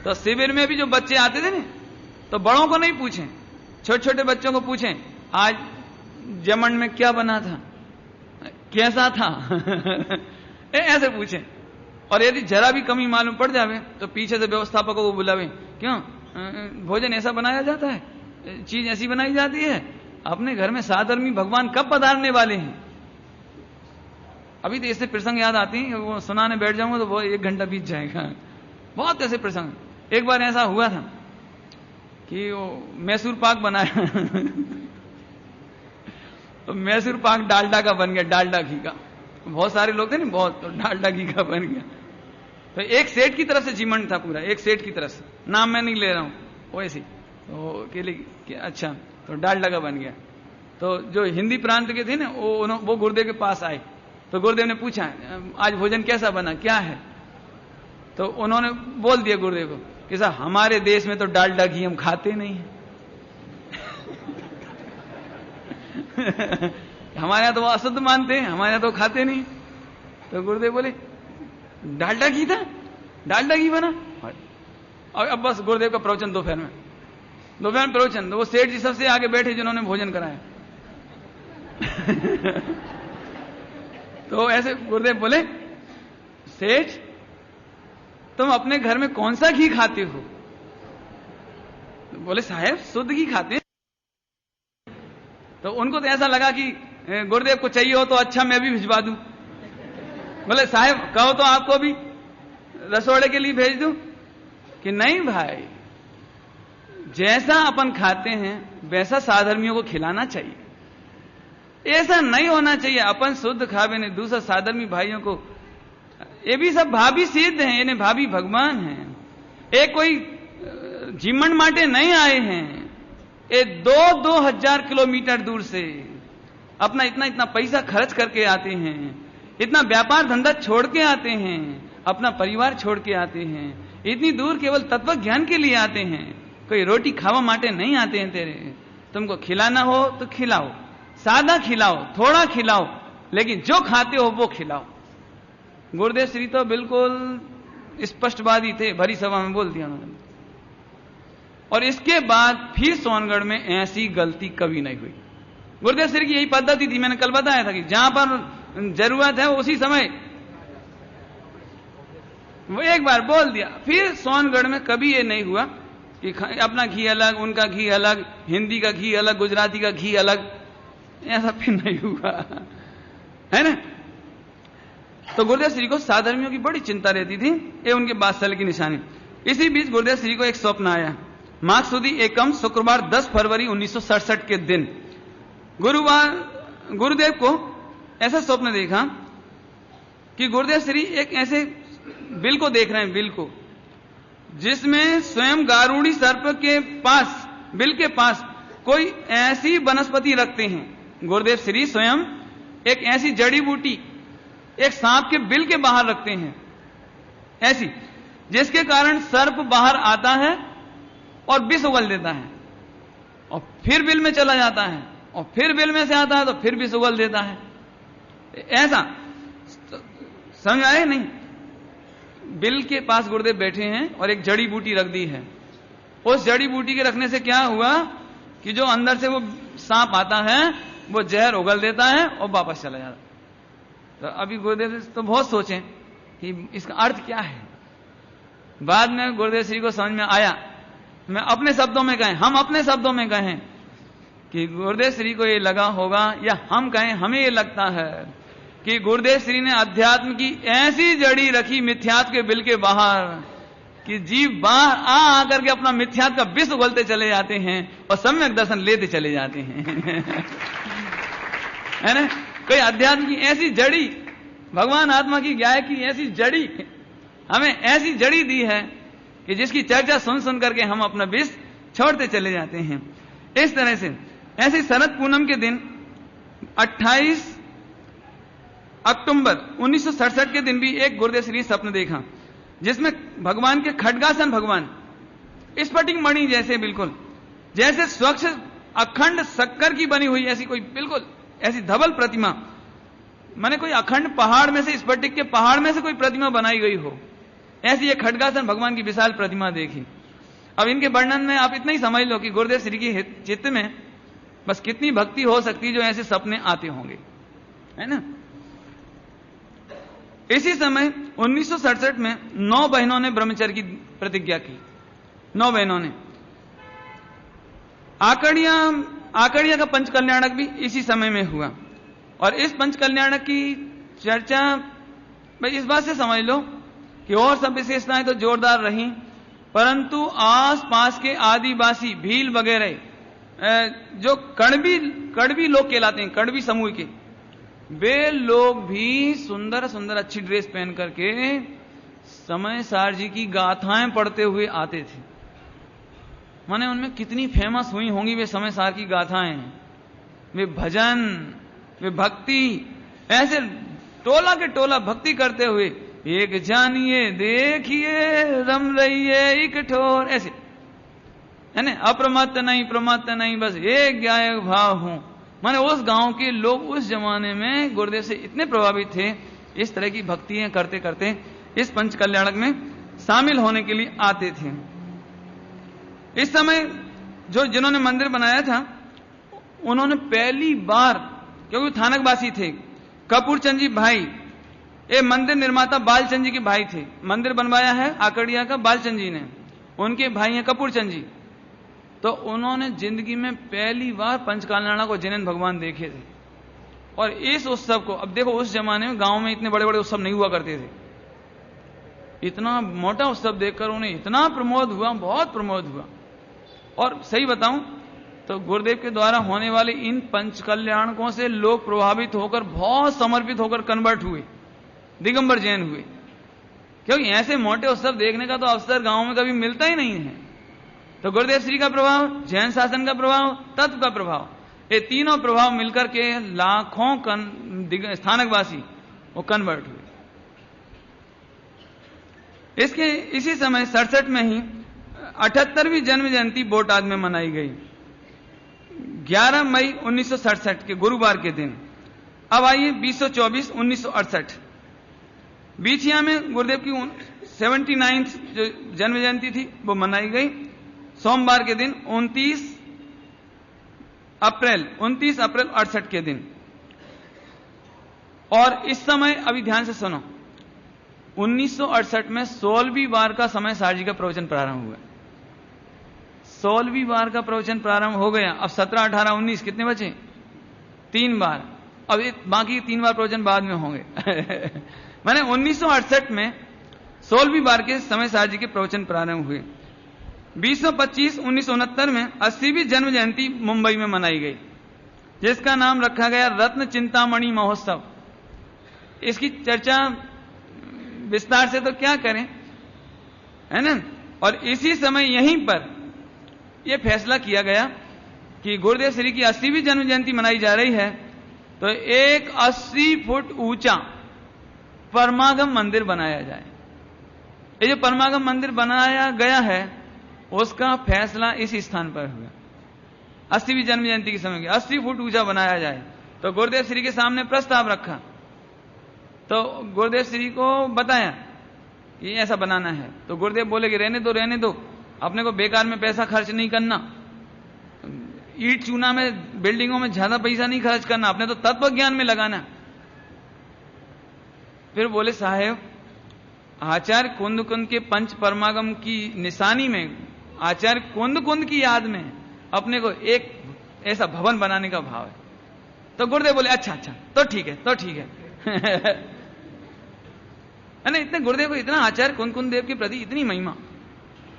तो शिविर में भी जो बच्चे आते थे ना, तो बड़ों को नहीं पूछें, छोटे छोटे बच्चों को पूछें आज जमन में क्या बना था, कैसा था ऐसे पूछें। और यदि जरा भी कमी मालूम पड़ जावे तो पीछे से व्यवस्थापकों को बुलावे, क्यों भोजन ऐसा बनाया जाता है, चीज ऐसी बनाई जाती है, अपने घर में साधर्मी भगवान कब पधारने वाले हैं? अभी तो ऐसे प्रसंग याद आते हैं, वो सुनाने बैठ जाऊंगा तो वो 1 घंटा बीत जाएगा। बहुत ऐसे प्रसंग। एक बार ऐसा हुआ था कि वो मैसूर पाक बनाया तो मैसूर पाक डालडा का बन गया, डालडा घी का। बहुत सारे लोग थे ना, बहुत, तो डालडा घी का बन गया। तो एक सेठ की तरफ से जीवन था पूरा, एक सेठ की तरफ से, नाम मैं नहीं ले रहा हूं, वो ऐसे तो के अच्छा, तो डालडा का बन गया। तो जो हिंदी प्रांत के थे ना, वो गुरुदेव के पास आए। तो गुरुदेव ने पूछा, आज भोजन कैसा बना, क्या है? तो उन्होंने बोल दिया गुरुदेव को कि साहब हमारे देश में तो डालडा घी हम खाते नहीं है हमारे यहां तो वो अशुद्ध मानते हैं, हमारे यहां तो खाते नहीं। तो गुरुदेव बोले डालडा घी था, डालडा घी बना। और अब बस गुरुदेव का प्रवचन दोपहर में प्रवचन, तो वो सेठ जी सबसे आगे बैठे जिन्होंने भोजन कराया तो ऐसे गुरुदेव बोले, सेठ तुम अपने घर में कौन सा घी खाते हो? तो बोले साहब शुद्ध घी खाते हैं। तो उनको तो ऐसा लगा कि गुरुदेव को चाहिए हो तो अच्छा मैं भी भिजवा दूं। बोले साहब कहो तो आपको भी रसोड़े के लिए भेज दूं? कि नहीं भाई, जैसा अपन खाते हैं वैसा साधर्मियों को खिलाना चाहिए। ऐसा नहीं होना चाहिए अपन शुद्ध खावे ने दूसरा साधर्मी भाइयों को। ये भी सब भाभी सिद्ध हैं, इन्हें भाभी भगवान हैं। एक कोई जीवन माटे नहीं आए हैं, ये 2,000 किलोमीटर दूर से अपना इतना पैसा खर्च करके आते हैं, इतना व्यापार धंधा छोड़ के आते हैं, अपना परिवार छोड़ के आते हैं, इतनी दूर केवल तत्व ज्ञान के लिए आते हैं। कोई रोटी खावा माटे नहीं आते हैं तेरे। तुमको खिलाना हो तो खिलाओ, सादा खिलाओ, थोड़ा खिलाओ, लेकिन जो खाते हो वो खिलाओ। गुरुदेव श्री तो बिल्कुल स्पष्टवादी थे, भरी सभा में बोल दिया उन्होंने। और इसके बाद फिर सोनगढ़ में ऐसी गलती कभी नहीं हुई। गुरुदेव श्री की यही पद्धति थी, मैंने कल बताया था कि जहां पर जरूरत है उसी समय वो एक बार बोल दिया। फिर सोनगढ़ में कभी ये नहीं हुआ कि अपना घी अलग, उनका घी अलग, हिंदी का घी अलग, गुजराती का घी अलग, ऐसा फिर नहीं हुआ, है ना। तो गुरुदेव श्री को साधर्मियों की बड़ी चिंता रहती थी, ये उनके बात्सल्य की निशानी। इसी बीच गुरुदेव श्री को एक स्वप्न आया। माघ सुदी एकम शुक्रवार 10 फरवरी 1967 के दिन गुरुदेव को ऐसा स्वप्न देखा कि गुरुदेव श्री एक ऐसे बिल को देख रहे हैं, बिल को, जिसमें स्वयं गारूड़ी सर्प के पास, बिल के पास कोई ऐसी वनस्पति रखते हैं। गुरुदेव श्री स्वयं एक ऐसी जड़ी बूटी एक सांप के बिल के बाहर रखते हैं, ऐसी जिसके कारण सर्प बाहर आता है और विष उगल देता है, और फिर बिल में चला जाता है, और फिर बिल में से आता है तो फिर विष उगल देता है। ऐसा समझ आए नहीं? बिल के पास गुरुदेव बैठे हैं और एक जड़ी बूटी रख दी है। उस जड़ी बूटी के रखने से क्या हुआ कि जो अंदर से वो सांप आता है वो जहर उगल देता है और वापस चला जाता है। तो अभी गुरुदेव तो बहुत सोचे कि इसका अर्थ क्या है। बाद में गुरुदेव श्री को समझ में आया। मैं अपने शब्दों में कहें, हम अपने शब्दों में कहें कि गुरुदेव श्री को ये लगा होगा, या हम कहें हमें ये लगता है कि गुरुदेव श्री ने अध्यात्म की ऐसी जड़ी रखी मिथ्यात्व के बिल के बाहर कि जीव बाहर आकर के अपना मिथ्यात्व का विष उगलते चले जाते हैं और सम्यक दर्शन लेते चले जाते हैं है ना। कोई अध्यात्म की ऐसी जड़ी, भगवान आत्मा की ज्ञाय की ऐसी जड़ी, हमें ऐसी जड़ी दी है कि जिसकी चर्चा सुन सुन करके हम अपना विष छोड़ते चले जाते हैं। इस तरह से ऐसे शरद पूनम के दिन 28 अक्टूबर 1967 के दिन भी एक गुरुदेव श्री सपन देखा, जिसमें भगवान के खड्गासन भगवान स्फटिक मणि जैसे, बिल्कुल जैसे स्वच्छ अखंड शक्कर की बनी हुई ऐसी कोई बिल्कुल ऐसी धवल प्रतिमा, माने कोई अखंड पहाड़ में से, स्फटिक के पहाड़ में से कोई प्रतिमा बनाई गई हो, ऐसी ये खड्गासन भगवान की विशाल प्रतिमा देखी। अब इनके वर्णन में आप इतना ही समझ लो कि गुरुदेव श्री की चित्त में बस कितनी भक्ति हो सकती है जो ऐसे सपने आते होंगे, है ना। इसी समय 1967 में 9 बहनों ने ब्रह्मचर्य की प्रतिज्ञा की। 9 बहनों ने आकड़िया का पंच कल्याणक भी इसी समय में हुआ। और इस पंच कल्याणक की चर्चा भाई इस बात से समझ लो कि और सब विशेषताएं तो जोरदार रही, परंतु आसपास के आदिवासी भील वगैरह जो कड़वी लोग कहलाते हैं, कड़वी समूह के, वे लोग भी सुंदर सुंदर अच्छी ड्रेस पहन करके समय सार जी की गाथाएं पढ़ते हुए आते थे। माने उनमें कितनी फेमस हुई होंगी वे समय सार की गाथाएं, वे भजन, वे भक्ति, ऐसे टोला के टोला भक्ति करते हुए, एक जानिए देखिए रम रहिए एक ठोर, ऐसे है ना, अप्रमत्त नहीं प्रमत्त नहीं बस एक गायक भाव हूं। माने उस गांव के लोग उस जमाने में गुरुदेव से इतने प्रभावित थे, इस तरह की भक्तियां करते करते इस पंच कल्याणक में शामिल होने के लिए आते थे। इस समय जिन्होंने मंदिर बनाया था उन्होंने पहली बार, क्योंकि थानकवासी थे, कपूरचंद जी भाई, ये मंदिर निर्माता बालचंद जी के भाई थे। मंदिर बनवाया है आकड़िया का बालचंद जी ने, उनके भाई हैं कपूरचंद जी। तो उन्होंने जिंदगी में पहली बार पंचकाल्याणक को जिनेंद्र भगवान देखे थे। और इस उत्सव को, अब देखो उस जमाने में गांव में इतने बड़े बड़े उत्सव नहीं हुआ करते थे, इतना मोटा उत्सव देखकर उन्हें इतना प्रमोद हुआ, बहुत प्रमोद हुआ। और सही बताऊं तो गुरुदेव के द्वारा होने वाले इन पंच कल्याणकों से लोग प्रभावित होकर बहुत समर्पित होकर कन्वर्ट हुए, दिगंबर जैन हुए। क्योंकि ऐसे मोटे उत्सव देखने का तो अवसर गांव में कभी मिलता ही नहीं है। तो गुरुदेव श्री का प्रभाव, जैन शासन का प्रभाव, तत्व का प्रभाव, ये तीनों प्रभाव मिलकर के लाखों स्थानकवासी वो कन्वर्ट हुए। इसी समय 67 में ही 78वीं जन्म जयंती बोटाद में मनाई गई, 11 मई 1967 के गुरुवार के दिन। अब आइए 2024-1968 बीछिया में गुरुदेव की 79th जो जन्म जयंती थी वो मनाई गई सोमवार के दिन 29 अप्रैल 68 के दिन। और इस समय अभी ध्यान से सुनो, 1968 में 16वीं बार का समय सार जी का प्रवचन प्रारंभ हुआ। 16वीं बार का प्रवचन प्रारंभ हो गया। अब 17, 18, 19 कितने बचे? 3 बार। अब बाकी 3 बार प्रवचन बाद में होंगे। मैंने 1968 में 16वीं बार के समय सार जी के प्रवचन प्रारंभ हुए। 2025-1969 में 80वीं जन्म जयंती मुंबई में मनाई गई, जिसका नाम रखा गया रत्न चिंतामणि महोत्सव। इसकी चर्चा विस्तार से तो क्या करें, है ना। और इसी समय यहीं पर यह फैसला किया गया कि गुरुदेव श्री की 80वीं जन्म जयंती मनाई जा रही है, तो एक 80 फुट ऊंचा परमागम मंदिर बनाया जाए। ये जो परमागम मंदिर बनाया गया है उसका फैसला इस स्थान पर हुआ। 80वीं जन्म जयंती के समय 80 फुट ऊंचा बनाया जाए। तो गुरुदेव श्री के सामने प्रस्ताव रखा, तो गुरुदेव श्री को बताया कि ऐसा बनाना है। तो गुरुदेव बोले कि रहने दो, अपने को बेकार में पैसा खर्च नहीं करना, ईट चूना में बिल्डिंगों में ज्यादा पैसा नहीं खर्च करना, अपने तो तत्व ज्ञान में लगाना। फिर बोले साहेब, आचार्य कुंद कुंद के पंच परमागम की निशानी में, आचार्य कुंद कुंद की याद में अपने को एक ऐसा भवन बनाने का भाव है। तो गुरुदेव बोले अच्छा तो ठीक है। इतने गुरुदेव को इतना आचार्य कुंद कुंद देव के प्रति इतनी महिमा।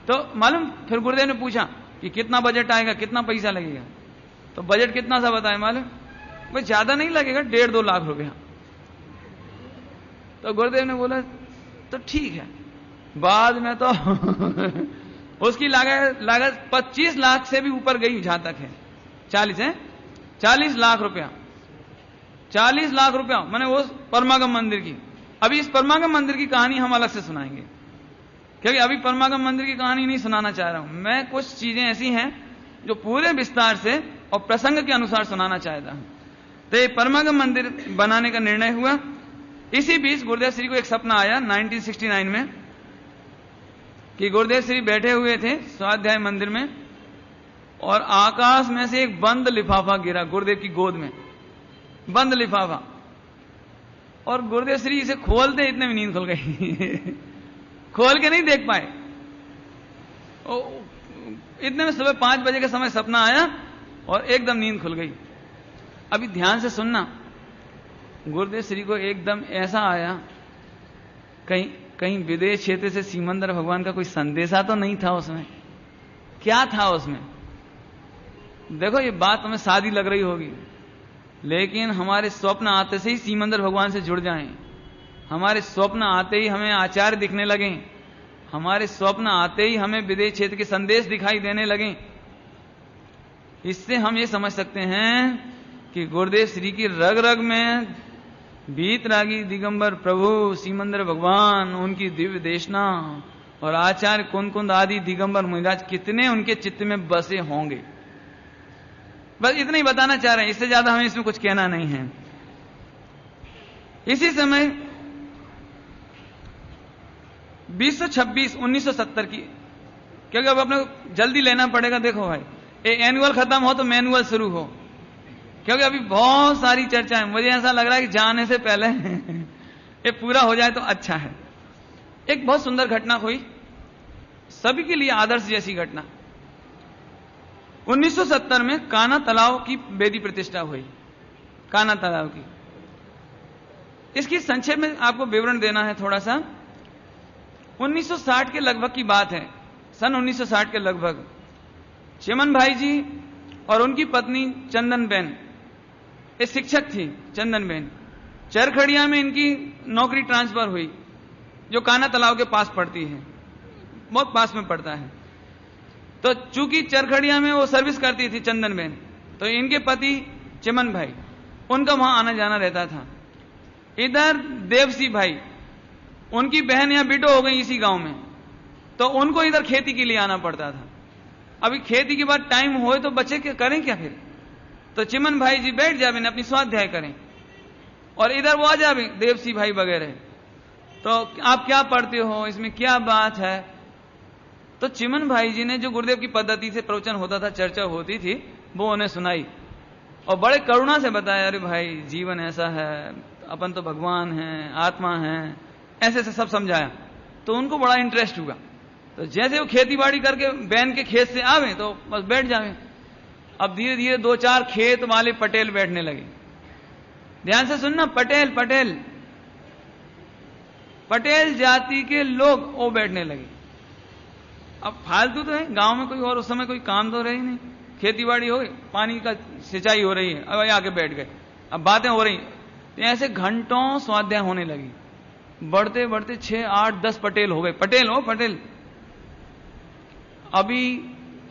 तो मालूम, फिर गुरुदेव ने पूछा कि कितना बजट आएगा, कितना पैसा लगेगा। तो बजट कितना सा बताए मालूम? भाई ज्यादा नहीं लगेगा, 1.5-2 लाख रुपया। तो गुरुदेव ने बोला तो ठीक है। बाद में तो उसकी लागत 25 लाख से भी ऊपर गई, जहां तक है 40 लाख रुपया। 40 लाख रुपया मैंने उस परमागम मंदिर की। अभी इस परमागम मंदिर की कहानी हम अलग से सुनाएंगे, क्योंकि अभी परमागम मंदिर की कहानी नहीं सुनाना चाह रहा हूं मैं। कुछ चीजें ऐसी हैं जो पूरे विस्तार से और प्रसंग के अनुसार सुनाना चाहता हूं। तो ये परमागम मंदिर बनाने का निर्णय हुआ। इसी बीच गुरुदेव श्री को एक सपना आया 1969 में कि गुरुदेव श्री बैठे हुए थे स्वाध्याय मंदिर में और आकाश में से एक बंद लिफाफा गिरा गुरुदेव की गोद में, बंद लिफाफा। और गुरुदेव श्री इसे खोलते इतने में नींद खुल गई। खोल के नहीं देख पाए। इतने में सुबह 5 बजे के समय सपना आया और एकदम नींद खुल गई। अभी ध्यान से सुनना, गुरुदेव श्री को एकदम ऐसा आया, कहीं विदेश क्षेत्र से सीमंदर भगवान का कोई संदेशा तो नहीं था उसमें? क्या था उसमें? देखो ये बात हमें सादी लग रही होगी, लेकिन हमारे स्वप्न आते से ही सीमंदर भगवान से जुड़ जाएं, हमारे स्वप्न आते ही हमें आचार्य दिखने लगें, हमारे स्वप्न आते ही हमें विदेश क्षेत्र के संदेश दिखाई देने लगें, इससे हम ये समझ सकते हैं कि गुरुदेव श्री की रग रग में भीतरागी दिगंबर प्रभु सीमंदर भगवान, उनकी दिव्य देशना और आचार्य कुंद आदि दिगंबर मुनिराज कितने उनके चित्त में बसे होंगे। बस इतना ही बताना चाह रहे हैं, इससे ज्यादा हमें इसमें कुछ कहना नहीं है। इसी समय 1970 की, क्योंकि अब अपने जल्दी लेना पड़ेगा। देखो भाई, एनुअल खत्म हो तो मैनुअल शुरू हो, क्योंकि अभी बहुत सारी चर्चाएं, मुझे ऐसा लग रहा है कि जाने से पहले ये पूरा हो जाए तो अच्छा है। एक बहुत सुंदर घटना हुई, सभी के लिए आदर्श जैसी घटना। 1970 में कान्हा तालाब की वेदी प्रतिष्ठा हुई, कान्हा तालाब की। इसकी संक्षेप में आपको विवरण देना है थोड़ा सा। 1960 के लगभग की बात है, सन 1960 के लगभग चिमन भाई जी और उनकी पत्नी चंदन बेन, एक शिक्षक थी चंदन बेन, चरखड़िया में इनकी नौकरी ट्रांसफर हुई, जो कान्हा तालाब के पास पड़ती है, बहुत पास में पड़ता है। तो चूंकि चरखड़िया में वो सर्विस करती थी चंदन बेन, तो इनके पति चिमन भाई, उनका वहां आना जाना रहता था। इधर देवसी भाई, उनकी बहन यहां बिटो हो गई इसी गांव में, तो उनको इधर खेती के लिए आना पड़ता था। अभी खेती के बाद टाइम होए तो बच्चे क्या करें, क्या फिर? तो चिमन भाई जी बैठ जावे, अपनी स्वाध्याय करें, और इधर वो आ जावे देवसी भाई वगैरह। तो आप क्या पढ़ते हो, इसमें क्या बात है? तो चिमन भाई जी ने, जो गुरुदेव की पद्धति से प्रवचन होता था, चर्चा होती थी, वो उन्हें सुनाई और बड़े करुणा से बताया, अरे भाई जीवन ऐसा है, अपन तो भगवान हैं, आत्मा हैं, ऐसे से सब समझाया। तो उनको बड़ा इंटरेस्ट हुआ। तो जैसे वो खेती बाड़ी करके बैन के खेत से आवे तो बस बैठ जावे। अब धीरे धीरे 2-4 खेत वाले पटेल बैठने लगे। ध्यान से सुनना, पटेल पटेल पटेल जाति के लोग वो बैठने लगे। अब फालतू तो है गांव में, कोई और उस समय कोई काम तो रही नहीं, खेती बाड़ी हो गई, पानी का सिंचाई हो रही है, अब आके बैठ गए, अब बातें हो रही। तो ऐसे घंटों स्वाध्याय होने लगी, बढ़ते बढ़ते 6, 8, 10 पटेल हो गए। पटेल हो पटेल। अभी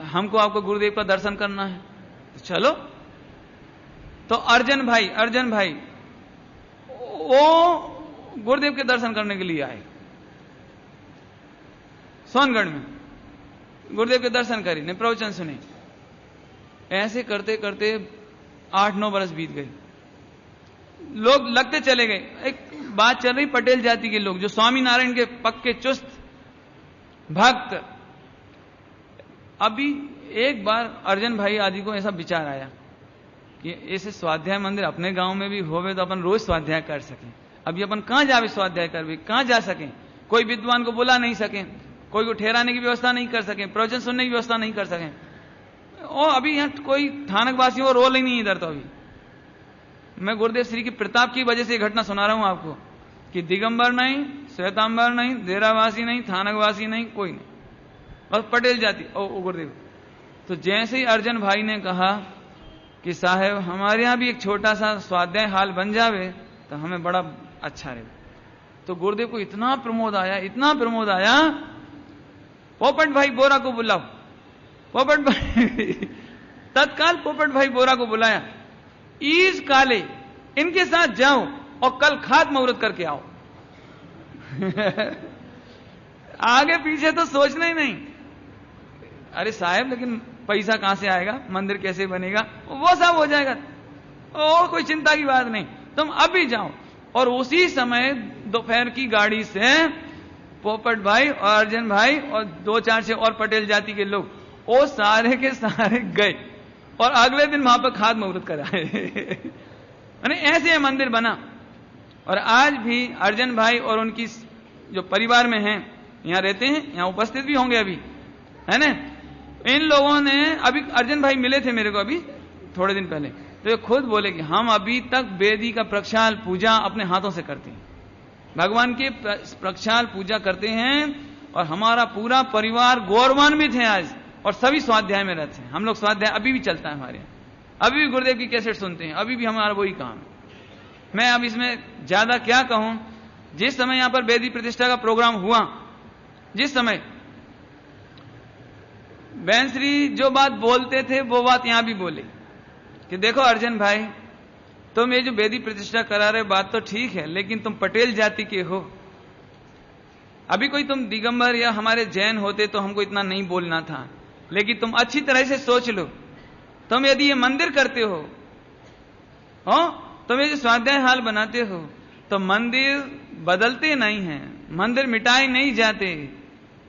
हमको आपको गुरुदेव का दर्शन करना है, तो चलो। तो अर्जन भाई वो गुरुदेव के दर्शन करने के लिए आए सोनगढ़ में, गुरुदेव के दर्शन करी ने, प्रवचन सुने। ऐसे करते करते 8-9 बरस बीत गए, लोग लगते चले गए। एक बात चल रही, पटेल जाति के लोग जो स्वामी नारायण के पक्के चुस्त भक्त। अभी एक बार अर्जन भाई आदि को ऐसा विचार आया कि ऐसे स्वाध्याय मंदिर अपने गांव में भी होवे तो अपन रोज स्वाध्याय कर सकें। अभी अपन कहां जावे स्वाध्याय करवे, कहां जा सकें? कोई विद्वान को बुला नहीं सकें, कोई को ठहराने की व्यवस्था नहीं कर सकें, प्रवचन सुनने की व्यवस्था नहीं कर सकें। और अभी यहां कोई थानक वासियों का रोल ही नहीं इधर। तो अभी मैं गुरुदेव श्री की प्रताप की वजह से घटना सुना रहा हूं आपको कि दिगंबर नहीं, श्वेतांबर नहीं, देरावासी नहीं, थानकवासी नहीं, कोई नहीं, बस पटेल जाति। ओ गुरुदेव। तो जैसे ही अर्जन भाई ने कहा कि साहब हमारे यहां भी एक छोटा सा स्वाध्याय हाल बन जावे तो हमें बड़ा अच्छा रहे, तो गुरुदेव को इतना प्रमोद आया, इतना प्रमोद आया, पोपट भाई बोरा को बुलाओ। पोपट भाई तत्काल पोपट भाई बोरा को बुलाया, ईज काले इनके साथ जाओ और कल खात मुहूर्त करके आओ। आगे पीछे तो सोचना ही नहीं। अरे साहब लेकिन पैसा कहां से आएगा, मंदिर कैसे बनेगा, वो सब हो जाएगा, ओ कोई चिंता की बात नहीं, तुम अभी जाओ। और उसी समय दोपहर की गाड़ी से पोपट भाई और अर्जन भाई और 2-4 और पटेल जाति के लोग, वो सारे के सारे गए और अगले दिन वहां पर खात मुहूर्त कराए। ऐसे मंदिर बना। और आज भी अर्जन भाई और उनकी जो परिवार में हैं, यहां रहते हैं, यहां उपस्थित भी होंगे अभी, है ना। इन लोगों ने, अभी अर्जन भाई मिले थे मेरे को अभी थोड़े दिन पहले, तो ये खुद बोले कि हम अभी तक वेदी का प्रक्षाल पूजा अपने हाथों से करते हैं, भगवान के प्रक्षाल पूजा करते हैं, और हमारा पूरा परिवार गौरवान्वित है आज, और सभी स्वाध्याय में रहते हैं। हम लोग स्वाध्याय अभी भी चलता है हमारे यहाँ, अभी भी गुरुदेव की कैसेट सुनते हैं, अभी भी हमारा वही काम है। मैं अब इसमें ज्यादा क्या कहूं, जिस समय यहां पर वेदी प्रतिष्ठा का प्रोग्राम हुआ, जिस समय बैंसरी जो बात बोलते थे वो बात यहां भी बोले कि देखो अर्जन भाई, तुम ये जो वेदी प्रतिष्ठा करा रहे बात तो ठीक है, लेकिन तुम पटेल जाति के हो। अभी कोई तुम दिगंबर या हमारे जैन होते तो हमको इतना नहीं बोलना था, लेकिन तुम अच्छी तरह से सोच लो, तुम यदि ये मंदिर करते हो, तुम ये जो स्वाध्याय हाल बनाते हो, तो मंदिर बदलते नहीं हैं, मंदिर मिटाए नहीं जाते।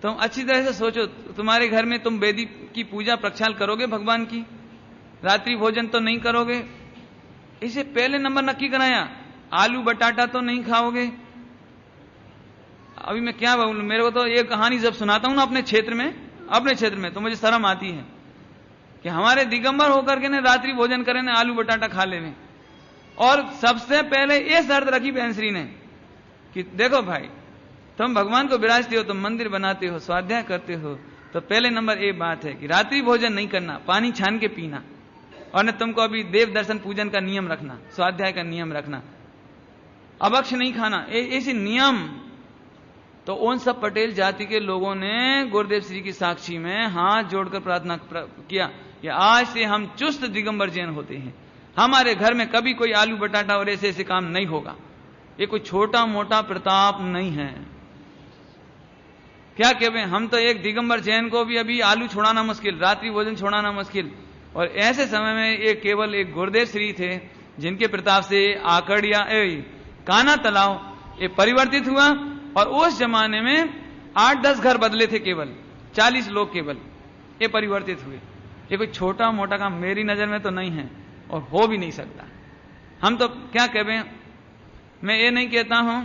तुम अच्छी तरह से सोचो, तुम्हारे घर में तुम वेदी की पूजा प्रक्षाल करोगे भगवान की, रात्रि भोजन तो नहीं करोगे, इसे पहले नंबर नक्की कराया, आलू बटाटा तो नहीं खाओगे। अभी मैं क्या बोलूं, मेरे को तो ये कहानी जब सुनाता हूं ना अपने क्षेत्र में तो मुझे शर्म आती है कि हमारे दिगंबर होकर के ने रात्रि भोजन करे ने आलू बटाटा खा ले में। और सबसे पहले ये शर्त रखी बैंसरी ने कि देखो भाई, तुम भगवान को विराजते हो, तुम मंदिर बनाते हो, स्वाध्याय करते हो, तो पहले नंबर ये बात है कि रात्रि भोजन नहीं करना, पानी छान के पीना, और न तुमको अभी देव दर्शन पूजन का नियम रखना, स्वाध्याय का नियम रखना, अभक्ष नहीं खाना, ऐसे नियम। तो उन सब पटेल जाति के लोगों ने गुरुदेव श्री की साक्षी में हाथ जोड़कर प्रार्थना किया कि आज से हम चुस्त दिगंबर जैन होते हैं, हमारे घर में कभी कोई आलू बटाटा और ऐसे ऐसे काम नहीं होगा। ये कोई छोटा मोटा प्रताप नहीं है। क्या कहते, हम तो एक दिगंबर जैन को भी अभी आलू छोड़ाना मुश्किल, रात्रि भोजन छोड़ाना मुश्किल, और ऐसे समय में ये केवल एक गुरुदेव श्री थे जिनके प्रताप से आकड़िया काना तालाब ये परिवर्तित हुआ। और उस जमाने में 8-10 घर बदले थे, केवल 40 लोग केवल ये परिवर्तित हुए। ये कोई छोटा मोटा काम मेरी नजर में तो नहीं है और हो भी नहीं सकता। हम तो क्या कहें, मैं ये नहीं कहता हूं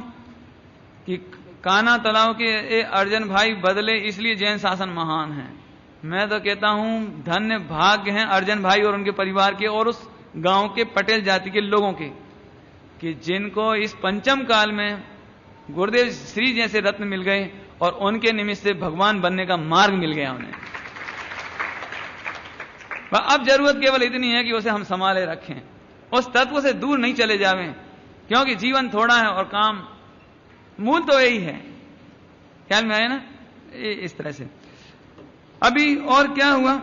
कि काना तालाब के अर्जन भाई बदले इसलिए जैन शासन महान है। मैं तो कहता हूं धन्य भाग्य हैं अर्जन भाई और उनके परिवार के और उस गांव के पटेल जाति के लोगों के, कि जिनको इस पंचम काल में गुरुदेव श्री जैसे रत्न मिल गए और उनके निमित्त से भगवान बनने का मार्ग मिल गया उन्हें। अब जरूरत केवल इतनी है कि उसे हम संभाले रखें, उस तत्व से दूर नहीं चले जावें, क्योंकि जीवन थोड़ा है और काम मूल तो यही है। ख्याल में आया ना, इस तरह से। अभी और क्या हुआ,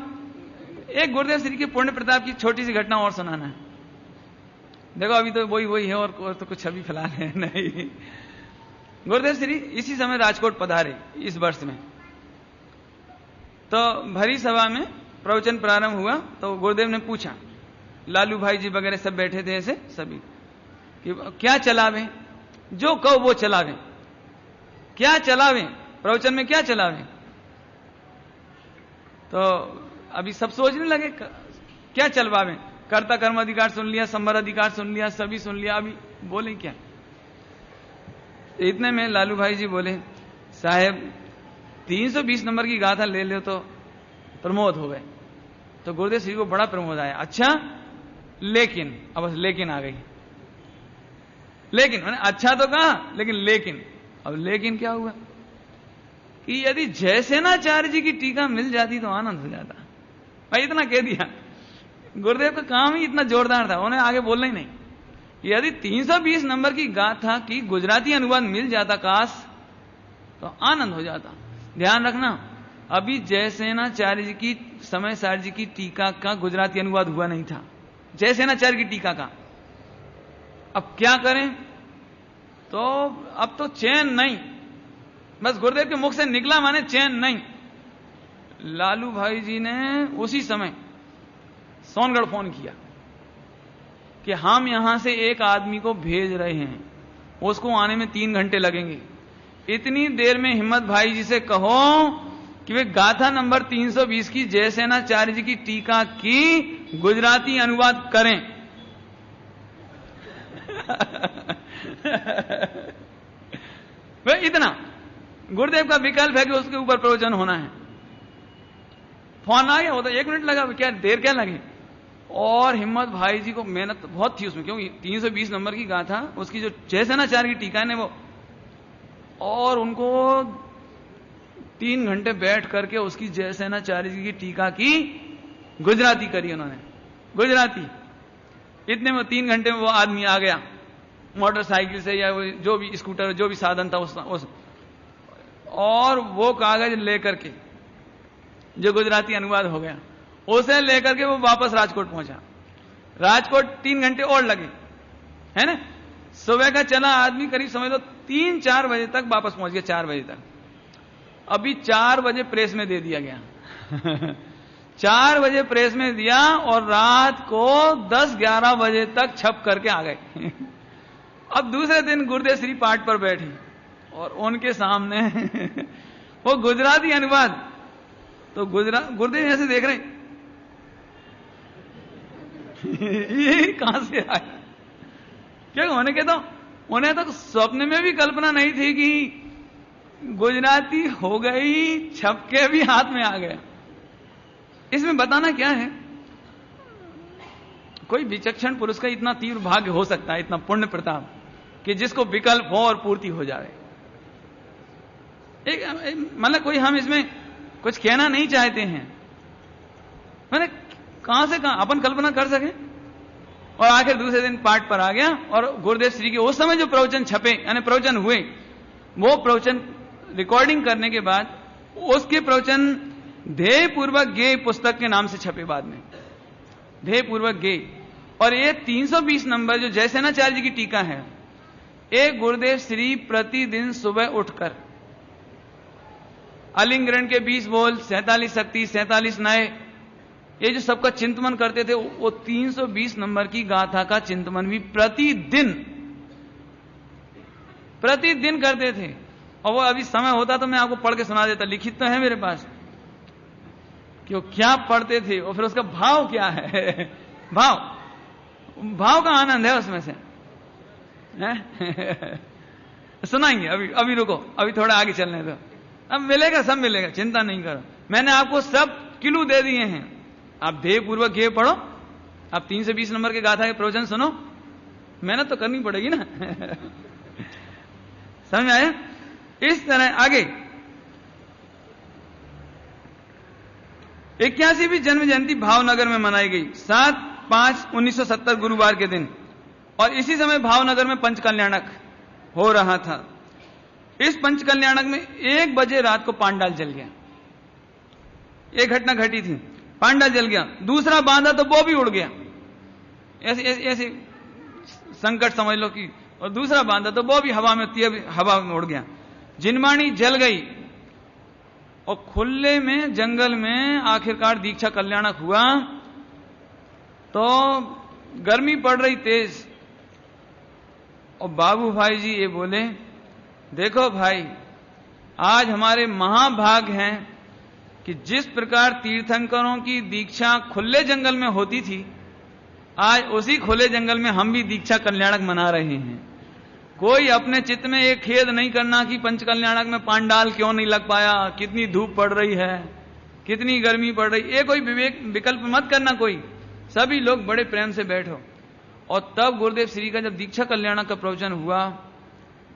एक गुरुदेव श्री के पुण्य प्रताप की छोटी सी घटना और सुनाना है। देखो अभी तो वही है और तो कुछ अभी फिलहाल है नहीं। गुरुदेव श्री इसी समय राजकोट पधारे इस वर्ष में, तो भरी सभा में प्रवचन प्रारंभ हुआ। तो गुरुदेव ने पूछा, लालू भाई जी वगैरह सब बैठे थे ऐसे सभी, कि क्या चलावे, जो कहो वो चलावे, क्या चलावे, प्रवचन में क्या चलावे। तो अभी सब सोचने लगे क्या चलवावे, कर्ता कर्म अधिकार सुन लिया, संवर अधिकार सुन लिया, सभी सुन लिया, अभी बोले क्या। इतने में लालू भाई जी बोले, साहेब 320 नंबर की गाथा ले लो तो प्रमोद हो गए। तो गुरुदेव श्री को बड़ा प्रमोद आया। अच्छा लेकिन, अब लेकिन आ गई, लेकिन मैंने अच्छा तो कहा लेकिन अब लेकिन क्या हुआ कि यदि जयसेनाचार्य जी की टीका मिल जाती तो आनंद हो जाता। भाई इतना कह दिया, गुरुदेव का काम ही इतना जोरदार था, उन्हें आगे बोलना ही नहीं। यदि 320 नंबर की गाथा की गुजराती अनुवाद मिल जाता काश, तो आनंद हो जाता। ध्यान रखना, अभी जयसेनाचार्य जी की, समय सार जी की टीका का गुजराती अनुवाद हुआ नहीं था, जयसेनाचार्य की टीका का। अब क्या करें, तो अब तो चैन नहीं, बस गुरुदेव के मुख से निकला माने चैन नहीं। लालू भाई जी ने उसी समय सोनगढ़ फोन किया कि हम यहां से एक आदमी को भेज रहे हैं, उसको आने में 3 घंटे लगेंगे। इतनी देर में हिम्मत भाई जी से कहो कि वे गाथा नंबर 320 की जयसेनाचार्य जी की टीका की गुजराती अनुवाद करें। वे इतना गुरुदेव का विकल्प है कि उसके ऊपर प्रवचन होना है। फोन आ गया, वो तो 1 मिनट लगा, क्या देर क्या लगी। और हिम्मत भाई जी को मेहनत बहुत थी उसमें, क्योंकि 320 नंबर की गाथा, उसकी जो जयसेनाचार्य की टीका है वो, और उनको 3 घंटे बैठ करके उसकी जयसेनाचार्य जी की टीका की, गुजराती करी उन्होंने, गुजराती। इतने में 3 घंटे में वो आदमी आ गया मोटरसाइकिल से या जो भी स्कूटर जो भी साधन था उस और वो कागज लेकर के जो गुजराती अनुवाद हो गया उसे लेकर के वो वापस राजकोट पहुंचा। राजकोट 3 घंटे और लगे, है ना। सुबह का चला आदमी करीब समझ लो 3-4 बजे तक वापस पहुंच गया, 4 बजे तक। अभी 4 बजे प्रेस में दे दिया गया 4 बजे प्रेस में दिया और रात को 10-11 बजे तक छप करके आ गए अब दूसरे दिन गुरुदेव श्री पाठ पर बैठी और उनके सामने वो गुजराती अनुवाद, तो गुरुदेव ऐसे देख रहे ये कहां से आया। क्या उन्हें कहता हूं, उन्हें तो स्वप्न में भी कल्पना नहीं थी कि गुजराती हो गई, छपके भी हाथ में आ गया। इसमें बताना क्या है, कोई विचक्षण पुरुष का इतना तीव्र भाग्य हो सकता है, इतना पुण्य प्रताप कि जिसको विकल्प हो और पूर्ति हो जाए। मतलब कोई हम इसमें कुछ कहना नहीं चाहते हैं, मैंने कहां से कहां अपन कल्पना कर सके। और आखिर दूसरे दिन पाठ पर आ गया और गुरुदेव श्री के उस समय जो प्रवचन छपे यानी प्रवचन हुए, वो प्रवचन रिकॉर्डिंग करने के बाद उसके प्रवचन ध्येय पूर्वक गे पुस्तक के नाम से छपे बाद में, ध्येय पूर्वक गे। और ये 320 नंबर जो जयसेनाचार्य जी की टीका है, एक गुरुदेव श्री प्रतिदिन सुबह उठकर अलिंगरण के 20 बोल, 47 शक्ति, 47 नए, ये जो सबका चिंतन करते थे, वो 320 नंबर की गाथा का चिंतन भी प्रतिदिन करते थे। और वो अभी समय होता तो मैं आपको पढ़ के सुना देता, लिखित तो है मेरे पास कि वो क्या पढ़ते थे और फिर उसका भाव क्या है भाव का आनंद है उसमें से सुनाएंगे। अभी रुको, अभी थोड़ा आगे चलने दो, अब मिलेगा, सब मिलेगा, चिंता नहीं करो। मैंने आपको सब क्लू दे दिए हैं, आप ध्येय पूर्वक ये पढ़ो, आप 320 नंबर के गाथा के प्रवचन सुनो, मेहनत तो करनी पड़ेगी ना समझ में आया। इस तरह आगे 81वीं जन्म जयंती भावनगर में मनाई गई 7/5/1970 गुरुवार के दिन, और इसी समय भावनगर में पंचकल्याणक हो रहा था। इस पंचकल्याणक में 1 बजे रात को पांडाल जल गया। एक घटना घटी थी, पांडाल जल गया, दूसरा बांधा तो वो भी उड़ गया, ऐसे संकट समझ लो कि, और दूसरा बांधा तो वो भी हवा में उड़ गया। जिनवाणी जल गई और खुले में जंगल में आखिरकार दीक्षा कल्याणक हुआ। तो गर्मी पड़ रही तेज, और बाबू भाई जी ये बोले, देखो भाई, आज हमारे महाभाग हैं कि जिस प्रकार तीर्थंकरों की दीक्षा खुले जंगल में होती थी, आज उसी खुले जंगल में हम भी दीक्षा कल्याणक मना रहे हैं। कोई अपने चित्त में एक खेद नहीं करना कि पंचकल्याणक में पांडाल क्यों नहीं लग पाया, कितनी धूप पड़ रही है, कितनी गर्मी पड़ रही, ये कोई विकल्प मत करना कोई, सभी लोग बड़े प्रेम से बैठो। और तब गुरुदेव श्री का जब दीक्षा कल्याणक का प्रवचन हुआ,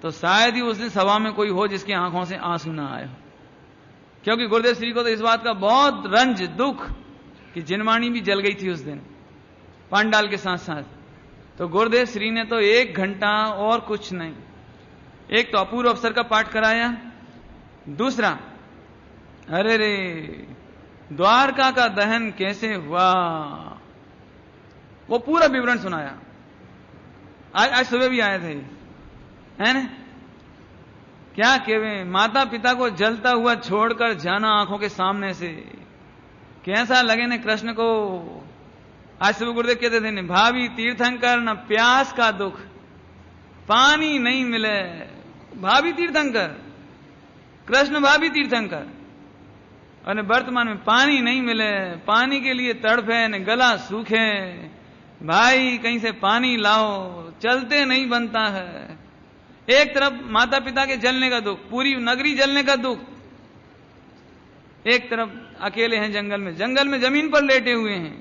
तो शायद ही उस दिन सभा में कोई हो जिसकी आंखों से आंसू ना आए, क्योंकि गुरुदेव श्री को तो इस बात का बहुत रंज दुख कि जिनवाणी भी जल गई थी उस दिन पांडाल के साथ साथ। तो गुरुदेव श्री ने तो 1 घंटा और कुछ नहीं, एक तो अपूर्व अवसर का पाठ कराया, दूसरा अरे रे द्वारका का दहन कैसे हुआ वो पूरा विवरण सुनाया। आज सुबह भी आए थे, है ना। क्या कहवे, माता पिता को जलता हुआ छोड़कर जाना आंखों के सामने से, कैसा लगे न कृष्ण को। आज सुबह गुरुदेव कहते थे, भावी तीर्थंकर न प्यास का दुख, पानी नहीं मिले, भावी तीर्थंकर, कृष्ण भावी तीर्थंकर, और वर्तमान में पानी नहीं मिले, पानी के लिए तड़फे न गला सूखे, भाई कहीं से पानी लाओ, चलते नहीं बनता है। एक तरफ माता पिता के जलने का दुख, पूरी नगरी जलने का दुख, एक तरफ अकेले हैं जंगल में जमीन पर लेटे हुए हैं,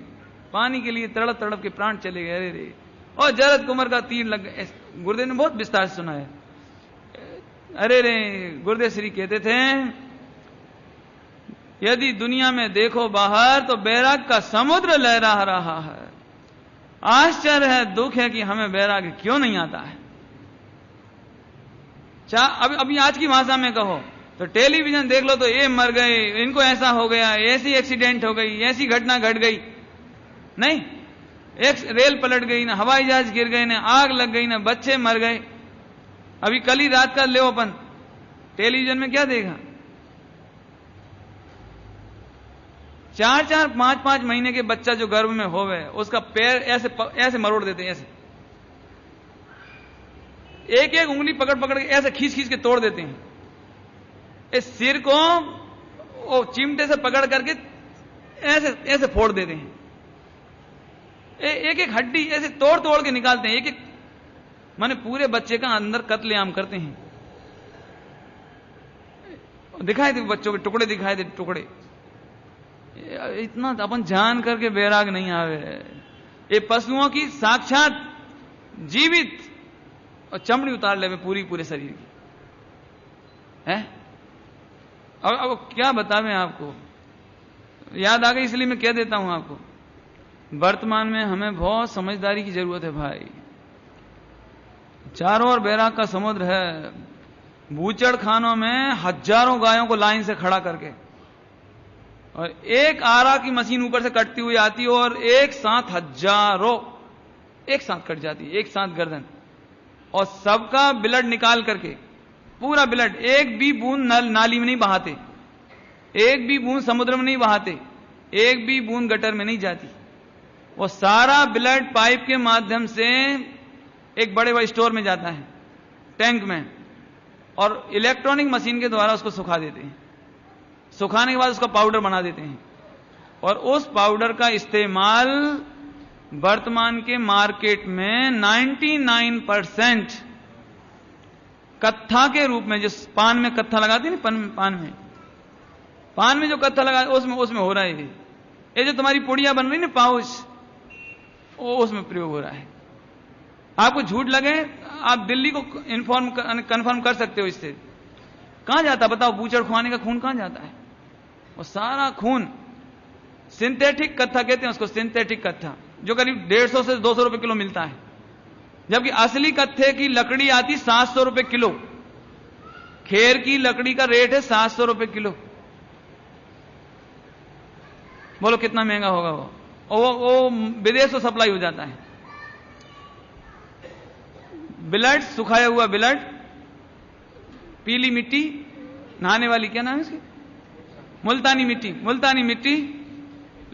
पानी के लिए तड़प तड़प के प्राण चले गए। अरे रे, और जरद कुमर का तीर लग गए। गुरुदेव ने बहुत विस्तार से सुना है। अरे रे, गुरुदेव श्री कहते थे, यदि दुनिया में देखो बाहर तो बैराग का समुद्र लहरा रहा है। आश्चर्य है, दुख है कि हमें बैराग क्यों नहीं आता है। अभी आज की भाषा में कहो तो टेलीविजन देख लो तो ये मर गए, इनको ऐसा हो गया, ऐसी एक्सीडेंट हो गई, ऐसी घटना घट गई। नहीं, एक रेल पलट गई ना, हवाई जहाज गिर गए ना, आग लग गई ना, बच्चे मर गए। अभी कल ही रात का ले अपन टेलीविजन में क्या देखा, 4-4, 5-5 महीने के बच्चा जो गर्भ में हो गए, उसका पैर ऐसे मरोड़ देते हैं, ऐसे एक एक उंगली पकड़ पकड़ के ऐसे खींच खींच के तोड़ देते हैं। इस सिर को वो चिमटे से पकड़ करके ऐसे ऐसे फोड़ देते हैं। एक एक हड्डी ऐसे तोड़ तोड़ के निकालते हैं, एक एक माने पूरे बच्चे का अंदर कत्लेआम करते हैं। दिखाए थे बच्चों के टुकड़े, दिखाए थे टुकड़े। इतना अपन जान करके बैराग नहीं आवे। ये पशुओं की साक्षात जीवित और चमड़ी उतार ले पूरे शरीर की है। अब क्या बतावें आपको, याद आ गई इसलिए मैं कह देता हूं आपको। वर्तमान में हमें बहुत समझदारी की जरूरत है भाई। चारों ओर बैराग का समुद्र है, बूचड़ खानों में हजारों गायों को लाइन से खड़ा करके, और एक आरा की मशीन ऊपर से कटती हुई आती है और एक साथ हजारों एक साथ कट जाती है, एक साथ गर्दन, और सबका ब्लड निकाल करके, पूरा ब्लड, एक भी बूंद नाली में नहीं बहाते, एक भी बूंद समुद्र में नहीं बहाते, एक भी बूंद गटर में नहीं जाती। वो सारा ब्लड पाइप के माध्यम से एक बड़े बड़े स्टोर में जाता है, टैंक में, और इलेक्ट्रॉनिक मशीन के द्वारा उसको सुखा देते हैं। सुखाने के बाद उसका पाउडर बना देते हैं, और उस पाउडर का इस्तेमाल वर्तमान के मार्केट में 99% कत्था के रूप में, जिस पान में कत्था लगाते हैं ना, पान में जो कत्था लगा उसमें हो रहा है। ये जो तुम्हारी पुड़िया बन रही ना, पाउच, उसमें प्रयोग हो रहा है। आपको झूठ लगे, आप दिल्ली को कंफर्म कर सकते हो इससे। कहां जाता बताओ, बूचड़ खुआने का खून कहां जाता है? वो सारा खून सिंथेटिक कत्था कहते हैं उसको, सिंथेटिक कत्था, जो करीब 150 से 200 रुपए किलो मिलता है, जबकि असली कत्थे की लकड़ी आती 700 रुपए किलो। खेर की लकड़ी का रेट है 700 रुपए किलो। बोलो कितना महंगा होगा वो, और वो विदेश से सप्लाई हो जाता है। ब्लड, सुखाया हुआ ब्लड, पीली मिट्टी, नहाने वाली, क्या नाम है इसकी, मुल्तानी मिट्टी,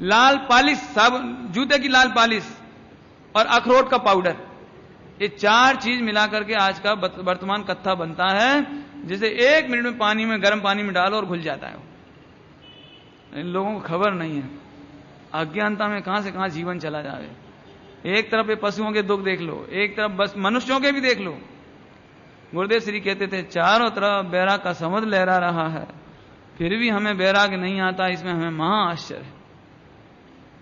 लाल पालिश, साबुन, जूते की लाल पालिश, और अखरोट का पाउडर, ये 4 चीज मिलाकर के आज का वर्तमान कत्था बनता है, जिसे 1 मिनट में पानी में, गर्म पानी में डालो और घुल जाता है। इन लोगों को खबर नहीं है, अज्ञानता में कहां से कहां जीवन चला जाए। एक तरफ ये पशुओं के दुख देख लो, एक तरफ बस मनुष्यों के भी देख लो। गुरुदेव श्री कहते थे, चारों तरफ बैराग का समुद्र लहरा रहा है, फिर भी हमें बैराग नहीं आता, इसमें हमें महा आश्चर्य है।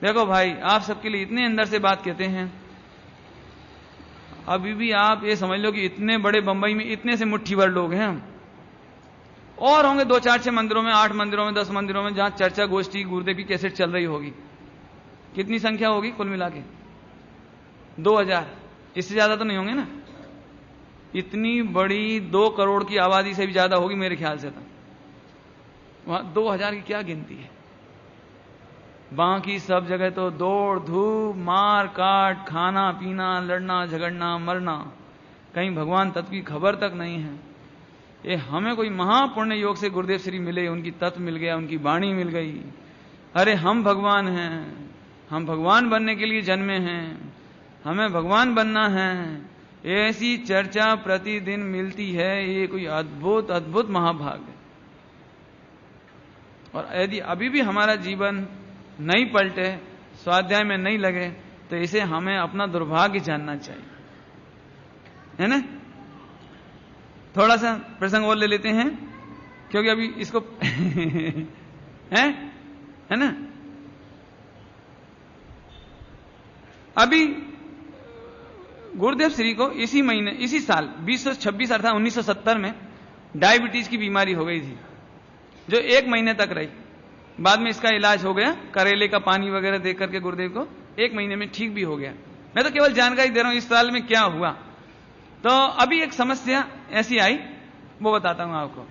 देखो भाई, आप सबके लिए इतने अंदर से बात कहते हैं, अभी भी आप ये समझ लो कि इतने बड़े बंबई में इतने से मुट्ठी भर लोग हैं, और होंगे 2-4-6 मंदिरों में, 8 मंदिरों में, 10 मंदिरों में, जहां चर्चा गोष्ठी गुरुदेव की कैसेट चल रही होगी। कितनी संख्या होगी कुल मिला के? 2000, इससे ज्यादा तो नहीं होंगे ना। इतनी बड़ी 2 करोड़ की आबादी से भी ज्यादा होगी मेरे ख्याल से। तो वहां 2000 की क्या गिनती है? बाकी सब जगह तो दौड़ धूप, मार काट, खाना पीना, लड़ना झगड़ना, मरना, कहीं भगवान तत्व की खबर तक नहीं है। ये हमें कोई महापुण्य योग से गुरुदेव श्री मिले, उनकी तत्व मिल गया, उनकी वाणी मिल गई। अरे हम भगवान हैं, हम भगवान बनने के लिए जन्मे हैं, हमें भगवान बनना है, ऐसी चर्चा प्रतिदिन मिलती है। ये कोई अद्भुत अद्भुत महाभाग्य। और यदि अभी भी हमारा जीवन नहीं पलटे, स्वाध्याय में नहीं लगे, तो इसे हमें अपना दुर्भाग्य जानना चाहिए, है ना। थोड़ा सा प्रसंग और ले लेते हैं, क्योंकि अभी इसको है ना। अभी गुरुदेव श्री को इसी महीने, इसी साल 2026 अर्थात 1970 में डायबिटीज की बीमारी हो गई थी, जो 1 महीने तक रही। बाद में इसका इलाज हो गया, करेले का पानी वगैरह दे करके गुरुदेव को 1 महीने में ठीक भी हो गया। मैं तो केवल जानकारी दे रहा हूं इस साल में क्या हुआ। तो अभी एक समस्या ऐसी आई, वो बताता हूं आपको।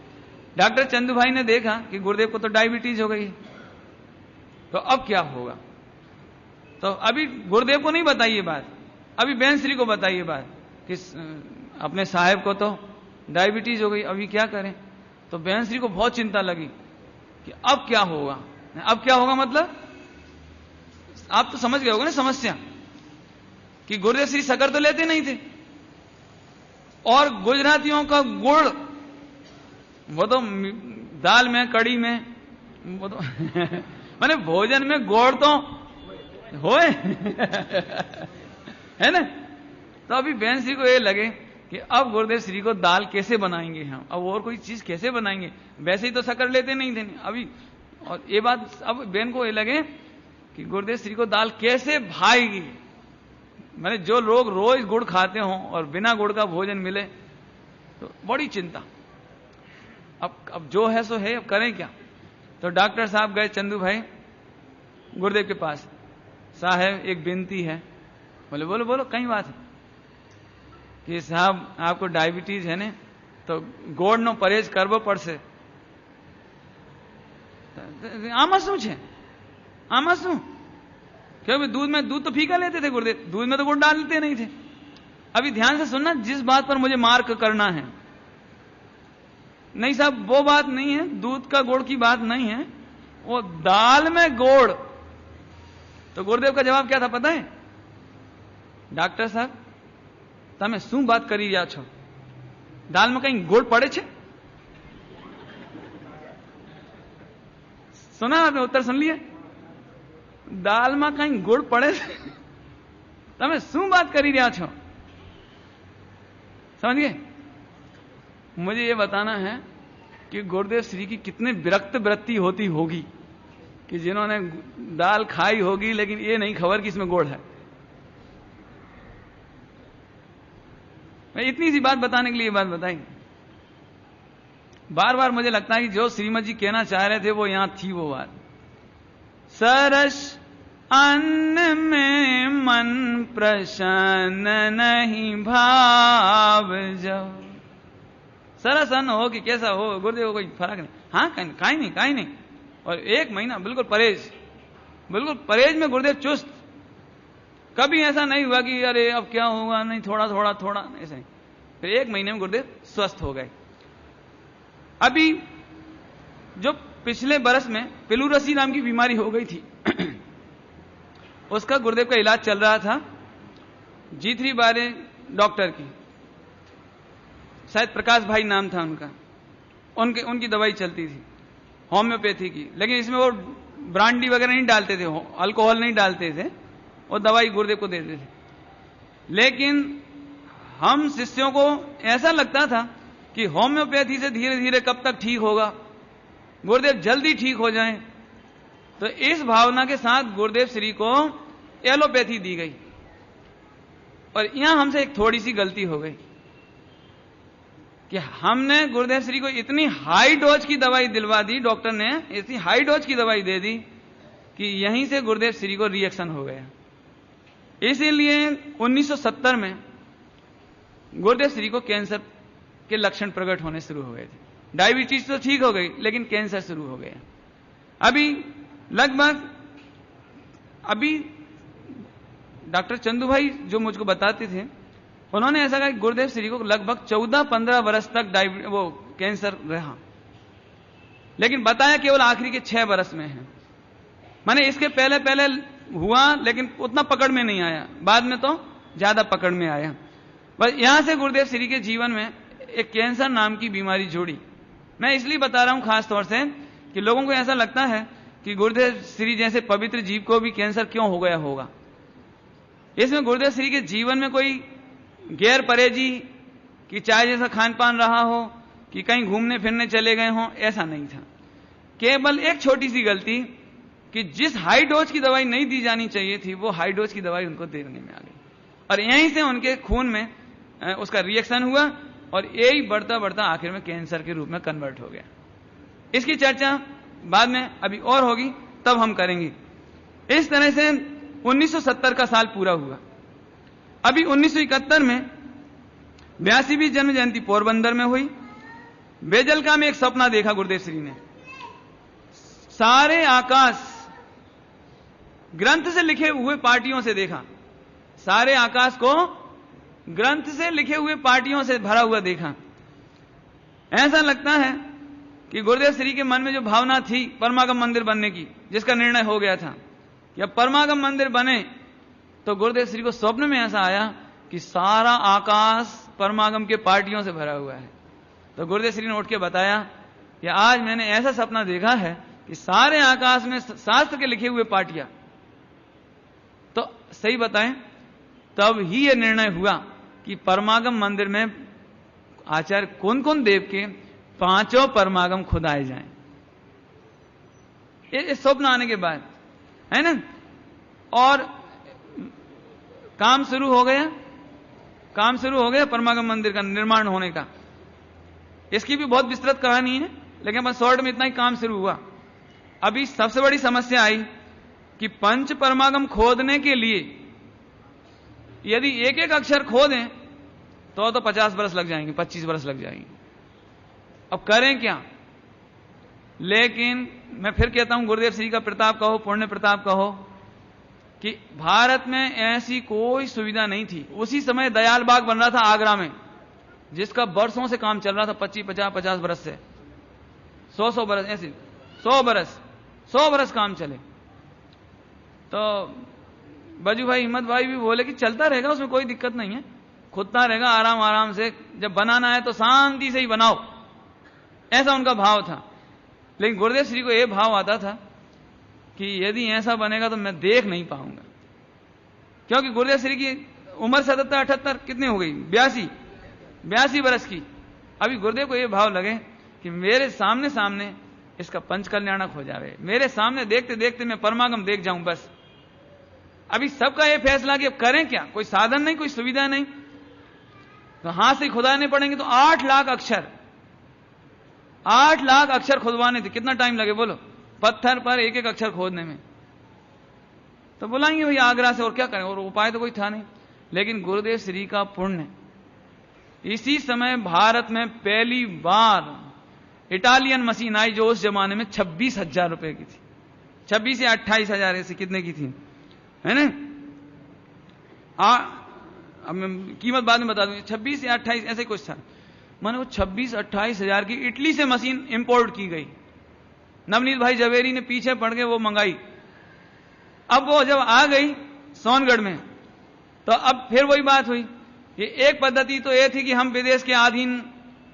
डॉक्टर चंदू भाई ने देखा कि गुरुदेव को तो डायबिटीज हो गई, तो अब क्या होगा। तो अभी गुरुदेव को नहीं बताइए बात, अभी बहन श्री को बताइए बात कि अपने साहेब को तो डायबिटीज हो गई, अभी क्या करें। तो बहन श्री को बहुत चिंता लगी कि अब क्या होगा। अब क्या होगा मतलब आप तो समझ गए होगे ना समस्या, कि गुरुदेव श्री शक्कर तो लेते नहीं थे, और गुजरातियों का गुड़ वो तो दाल में, कड़ी में, वो तो माने भोजन में गुड़ तो होए है ना। तो अभी बहन श्री को ये लगे कि अब गुरुदेव श्री को दाल कैसे बनाएंगे हम, अब और कोई चीज कैसे बनाएंगे, वैसे ही तो शक्कर लेते नहीं थे अभी। और ये बात अब बहन को ये लगे कि गुरुदेव श्री को दाल कैसे भाएगी। मैंने जो लोग रोज गुड़ खाते हों और बिना गुड़ का भोजन मिले, तो बड़ी चिंता। अब जो है सो है, अब करें क्या। तो डॉक्टर साहब गए चंदू भाई गुरुदेव के पास, साहब एक विनती है। बोले बोलो बोलो, कई बात है। कि साहब आपको डायबिटीज है ने, तो गोड़ नो परहेज करवो पड़से। आमा शू छे, आमा शू, क्योंकि दूध तो फीका लेते थे गुरुदेव, दूध में तो गुड़ डालते नहीं थे। अभी ध्यान से सुनना, जिस बात पर मुझे मार्क करना है। नहीं साहब वो बात नहीं है, दूध का गुड़ की बात नहीं है, वो दाल में गुड़। तो गुरुदेव का जवाब क्या था पता है, डॉक्टर साहब તમે શું बात કરી રહ્યા છો, दाल में कहीं गुड़ पड़े छे। सुना आपने, उत्तर सुन लिया, दाल में कहीं गुड़ पड़े छे, તમે શું बात કરી રહ્યા છો। समझ गए। मुझे ये बताना है कि गुरुदेव श्री की कितने विरक्त वृत्ति होती होगी कि जिन्होंने दाल खाई होगी लेकिन ये नहीं खबर कि इसमें गुड़ है। मैं इतनी सी बात बताने के लिए बात बताई। बार बार मुझे लगता है कि जो श्रीमद जी कहना चाह रहे थे वो यहां थी वो बात। सरस अन्न में मन प्रसन्न नहीं भाव जाओ। सरस अन्न हो कि कैसा हो, गुरुदेव को कोई फर्क नहीं। हाँ काई नहीं। और 1 महीना बिल्कुल परहेज में गुरुदेव चुस्त। कभी ऐसा नहीं हुआ कि अरे अब क्या होगा, नहीं थोड़ा ऐसा नहीं। फिर 1 महीने में गुरुदेव स्वस्थ हो गए। अभी जो पिछले बरस में पिलुरसी नाम की बीमारी हो गई थी उसका गुरुदेव का इलाज चल रहा था G3 बारे डॉक्टर की, शायद प्रकाश भाई नाम था उनका, उनकी दवाई चलती थी होम्योपैथी की। लेकिन इसमें वो ब्रांडी वगैरह नहीं डालते थे, अल्कोहल नहीं डालते थे, वो दवाई गुरुदेव को देते थे। लेकिन हम शिष्यों को ऐसा लगता था कि होम्योपैथी से धीरे धीरे कब तक ठीक होगा, गुरुदेव जल्दी ठीक हो जाएं। तो इस भावना के साथ गुरुदेव श्री को एलोपैथी दी गई। और यहां हमसे एक थोड़ी सी गलती हो गई कि हमने गुरुदेव श्री को इतनी हाई डोज की दवाई दिलवा दी, डॉक्टर ने इतनी हाई डोज की दवाई दे दी कि यहीं से गुरुदेव श्री को रिएक्शन हो गया। इसीलिए 1970 में गुरुदेव श्री को कैंसर के लक्षण प्रकट होने शुरू हो गए थे। डायबिटीज तो ठीक हो गई लेकिन कैंसर शुरू हो गया। अभी लगभग डॉक्टर चंदू भाई जो मुझको बताते थे, उन्होंने ऐसा कहा कि गुरुदेव श्री को लगभग 14-15 वर्ष तक वो कैंसर रहा, लेकिन बताया केवल आखिरी के 6 वर्ष में है। माने इसके पहले हुआ लेकिन उतना पकड़ में नहीं आया, बाद में तो ज्यादा पकड़ में आया। बस यहां से गुरुदेव श्री के जीवन में एक कैंसर नाम की बीमारी जुड़ी। मैं इसलिए बता रहा हूं खास तौर से कि लोगों को ऐसा लगता है कि गुरुदेव श्री जैसे पवित्र जीव को भी कैंसर क्यों हो गया होगा। इसमें गुरुदेव श्री के जीवन में कोई गैर परहेजी कि चाय जैसा खान पान रहा हो, कि कहीं घूमने फिरने चले गए हों, ऐसा नहीं था। केवल एक छोटी सी गलती कि जिस हाई डोज की दवाई नहीं दी जानी चाहिए थी वो हाई डोज की दवाई उनको देने में आ गई और यहीं से उनके खून में उसका रिएक्शन हुआ और यही बढ़ता बढ़ता आखिर में कैंसर के रूप में कन्वर्ट हो गया। इसकी चर्चा बाद में अभी और होगी, तब हम करेंगे। इस तरह से 1970 का साल पूरा हुआ। अभी 1971 में 82वीं जन्म जयंती पोरबंदर में हुई। बेजलका में एक सपना देखा गुरुदेव श्री ने। सारे आकाश ग्रंथ से लिखे हुए पार्टियों से देखा, सारे आकाश को ग्रंथ से लिखे हुए पार्टियों से भरा हुआ देखा। ऐसा लगता है कि गुरुदेव श्री के मन में जो भावना थी परमागम मंदिर बनने की, जिसका निर्णय हो गया था कि अब परमागम मंदिर बने, तो गुरुदेव श्री को स्वप्न में ऐसा आया कि सारा आकाश परमागम के पार्टियों से भरा हुआ है। तो गुरुदेव श्री ने उठ के बताया कि आज मैंने ऐसा सपना देखा है कि सारे आकाश में शास्त्र के लिखे हुए पार्टियां। तो सही बताएं, तब ही यह निर्णय हुआ कि परमागम मंदिर में आचार्य कौन कौन देव के 5 परमागम खुदाए जाएं। ये स्वप्न आने के बाद है ना, और काम शुरू हो गया परमागम मंदिर का निर्माण होने का। इसकी भी बहुत विस्तृत कहानी है, लेकिन बस शॉर्ट में इतना ही काम शुरू हुआ। अभी सबसे बड़ी समस्या आई कि पंच परमागम खोदने के लिए यदि एक एक अक्षर खोदें तो 50 बरस लग जाएंगे, 25 बरस लग जाएंगे। अब करें क्या? लेकिन मैं फिर कहता हूं, गुरुदेव श्री का प्रताप कहो, पुण्य प्रताप कहो, कि भारत में ऐसी कोई सुविधा नहीं थी। उसी समय दयाल बाग बन रहा था आगरा में, जिसका वर्षों से काम चल रहा था, 25-50 बरस से, 100 बरस, ऐसे 100 बरस काम चले। तो बजू भाई, हिम्मत भाई भी बोले कि चलता रहेगा, उसमें कोई दिक्कत नहीं है, खुदता रहेगा आराम आराम से, जब बनाना है तो शांति से ही बनाओ, ऐसा उनका भाव था। लेकिन गुरुदेव श्री को यह भाव आता था कि यदि ऐसा बनेगा तो मैं देख नहीं पाऊंगा, क्योंकि गुरुदेव श्री की उम्र 77-78 कितनी हो गई, 82 बरस की। अभी गुरुदेव को यह भाव लगे कि मेरे सामने इसका पंच कल्याणक हो जाए, मेरे सामने देखते देखते मैं परमागम देख जाऊं बस। अभी सबका यह फैसला कि अब करें क्या, कोई साधन नहीं, कोई सुविधा नहीं, तो हाथ से खुदाने पड़ेंगे। तो 8 लाख अक्षर खुदवाने थे। कितना टाइम लगे बोलो, पत्थर पर एक एक अक्षर खोदने में। तो बुलाएंगे भैया आगरा से, और क्या करें, और उपाय तो कोई था नहीं। लेकिन गुरुदेव श्री का पुण्य, इसी समय भारत में पहली बार इटालियन मशीन आई, जो उस जमाने में 26,000 रुपए की थी, 26 या 28,000 ऐसी कितने की थी, है ना। अब मैं कीमत बाद में बता दूंगा, 26 या 28 ऐसे कुछ था। माने वो 26-28 हजार की इटली से मशीन इंपोर्ट की गई। नवनीत भाई जवेरी ने पीछे पड़ के वो मंगाई। अब वो जब आ गई सोनगढ़ में, तो अब फिर वही बात हुई कि एक पद्धति तो ये थी कि हम विदेश के अधीन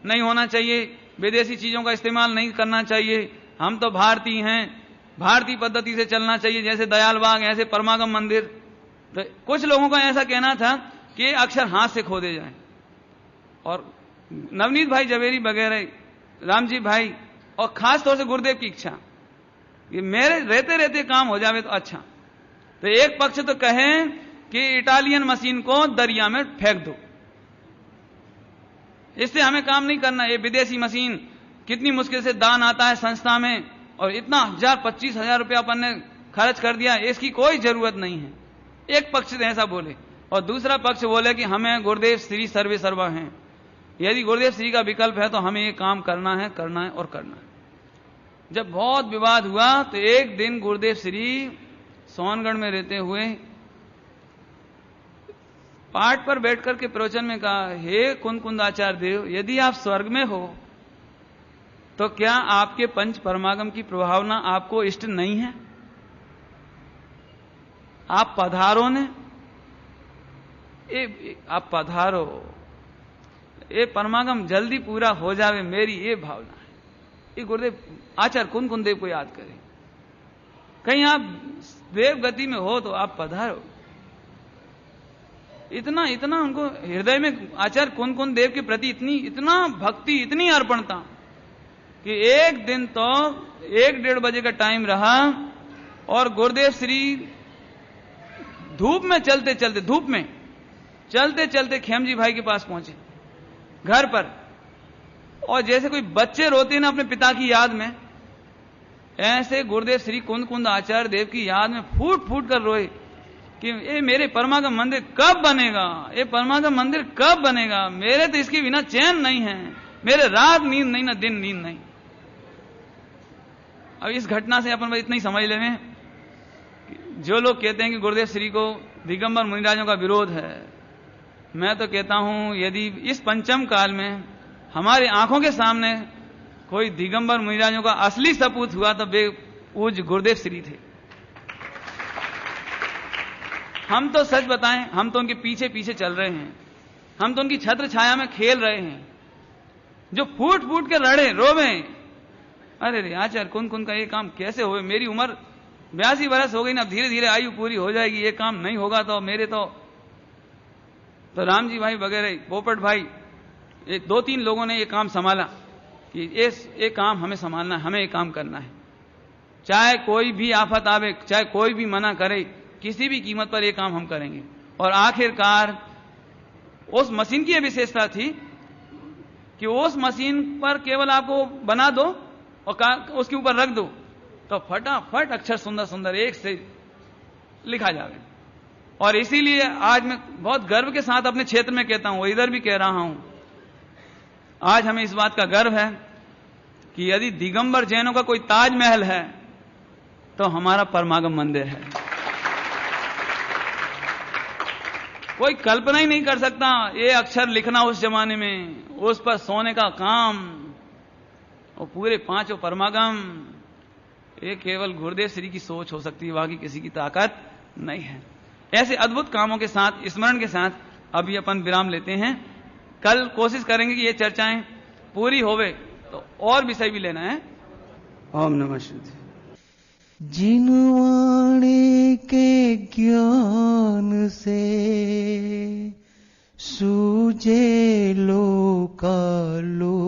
नहीं होना चाहिए, विदेशी चीजों का इस्तेमाल नहीं करना चाहिए, हम तो भारतीय हैं, भारतीय पद्धति से चलना चाहिए, जैसे दयाल बाग, ऐसे परमागम मंदिर। तो कुछ लोगों का ऐसा कहना था कि अक्षर हाथ से खोदे जाएं, और नवनीत भाई जवेरी वगैरह, रामजी भाई, और खास तौर से गुरुदेव की इच्छा कि मेरे रहते रहते काम हो जावे तो अच्छा। तो एक पक्ष तो कहें कि इटालियन मशीन को दरिया में फेंक दो, इससे हमें काम नहीं करना, ये विदेशी मशीन कितनी मुश्किल से दान आता है संस्था में, और इतना 1000-25,000 रुपया अपन ने खर्च कर दिया, इसकी कोई जरूरत नहीं है। एक पक्ष ऐसा बोले, और दूसरा पक्ष बोले कि हमें गुरुदेव श्री सर्वे सर्वा हैं, यदि गुरुदेव श्री का विकल्प है तो हमें ये काम करना है और करना है। जब बहुत विवाद हुआ तो एक दिन गुरुदेव श्री सोनगढ़ में रहते हुए पाठ पर बैठकर के प्रवचन में कहा, हे कुंदाचार्य देव, यदि आप स्वर्ग में हो तो क्या आपके पंच परमागम की प्रभावना आपको इष्ट नहीं है? आप पधारो ने, आप पधारो, ये परमागम जल्दी पूरा हो जावे, मेरी ये भावना है। ये गुरुदेव आचार्य कुन देव को याद करें। कहीं आप देव गति में हो तो आप पधारो। इतना उनको हृदय में आचार्य कुन देव के प्रति इतना भक्ति, इतनी अर्पणता कि एक दिन तो 1-1:30 बजे का टाइम रहा और गुरुदेव श्री धूप में चलते चलते खेमजी भाई के पास पहुंचे घर पर, और जैसे कोई बच्चे रोते हैं ना अपने पिता की याद में, ऐसे गुरुदेव श्री कुंद आचार्य देव की याद में फूट फूट कर रोए कि ये मेरे परमागम मंदिर कब बनेगा, ये परमागम मंदिर कब बनेगा, मेरे तो इसके बिना चैन नहीं है, मेरे रात नींद नहीं ना दिन नींद नहीं। अब इस घटना से अपन इतना ही समझ लें, जो लोग कहते हैं कि गुरुदेव श्री को दिगंबर मुनिराजों का विरोध है, मैं तो कहता हूं यदि इस पंचम काल में हमारी आंखों के सामने कोई दिगंबर मुनिराजों का असली सपूत हुआ तो वे पूज्य गुरुदेव श्री थे। हम तो सच बताएं, हम तो उनके पीछे पीछे चल रहे हैं, हम तो उनकी छत्र छाया में खेल रहे हैं। जो फूट फूट के रड़े रोवे, अरे रे आचार्य कुंद का ये काम कैसे हो, मेरी उम्र 82 वर्ष हो गई ना, धीरे धीरे आयु पूरी हो जाएगी, ये काम नहीं होगा तो मेरे तो रामजी भाई वगैरह पोपट भाई, ये 2-3 लोगों ने ये काम संभाला कि ये काम हमें संभालना है, हमें ये काम करना है, चाहे कोई भी आफत आवे, चाहे कोई भी मना करे, किसी भी कीमत पर ये काम हम करेंगे। और आखिरकार उस मशीन की यह विशेषता थी कि उस मशीन पर केवल आपको बना दो और उसके ऊपर रख दो तो फटाफट अक्षर सुंदर सुंदर एक से लिखा जावे। और इसीलिए आज मैं बहुत गर्व के साथ अपने क्षेत्र में कहता हूं, इधर भी कह रहा हूं, आज हमें इस बात का गर्व है कि यदि दिगंबर जैनों का कोई ताजमहल है तो हमारा परमागम मंदिर है। कोई कल्पना ही नहीं कर सकता ये अक्षर लिखना उस जमाने में, उस पर सोने का काम और पूरे 5 परमागम, ये केवल गुरुदेव श्री की सोच हो सकती है, बाकी किसी की ताकत नहीं है। ऐसे अद्भुत कामों के साथ, स्मरण के साथ अभी अपन विराम लेते हैं। कल कोशिश करेंगे कि ये चर्चाएं पूरी होवे तो और विषय भी लेना है। ओम नमः शिवाय। जिनवाणे के ज्ञान से सूझे लोकालो,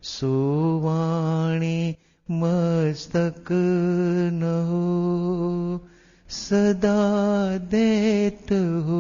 सोवाणे मस्तक न हो सदा देत हो।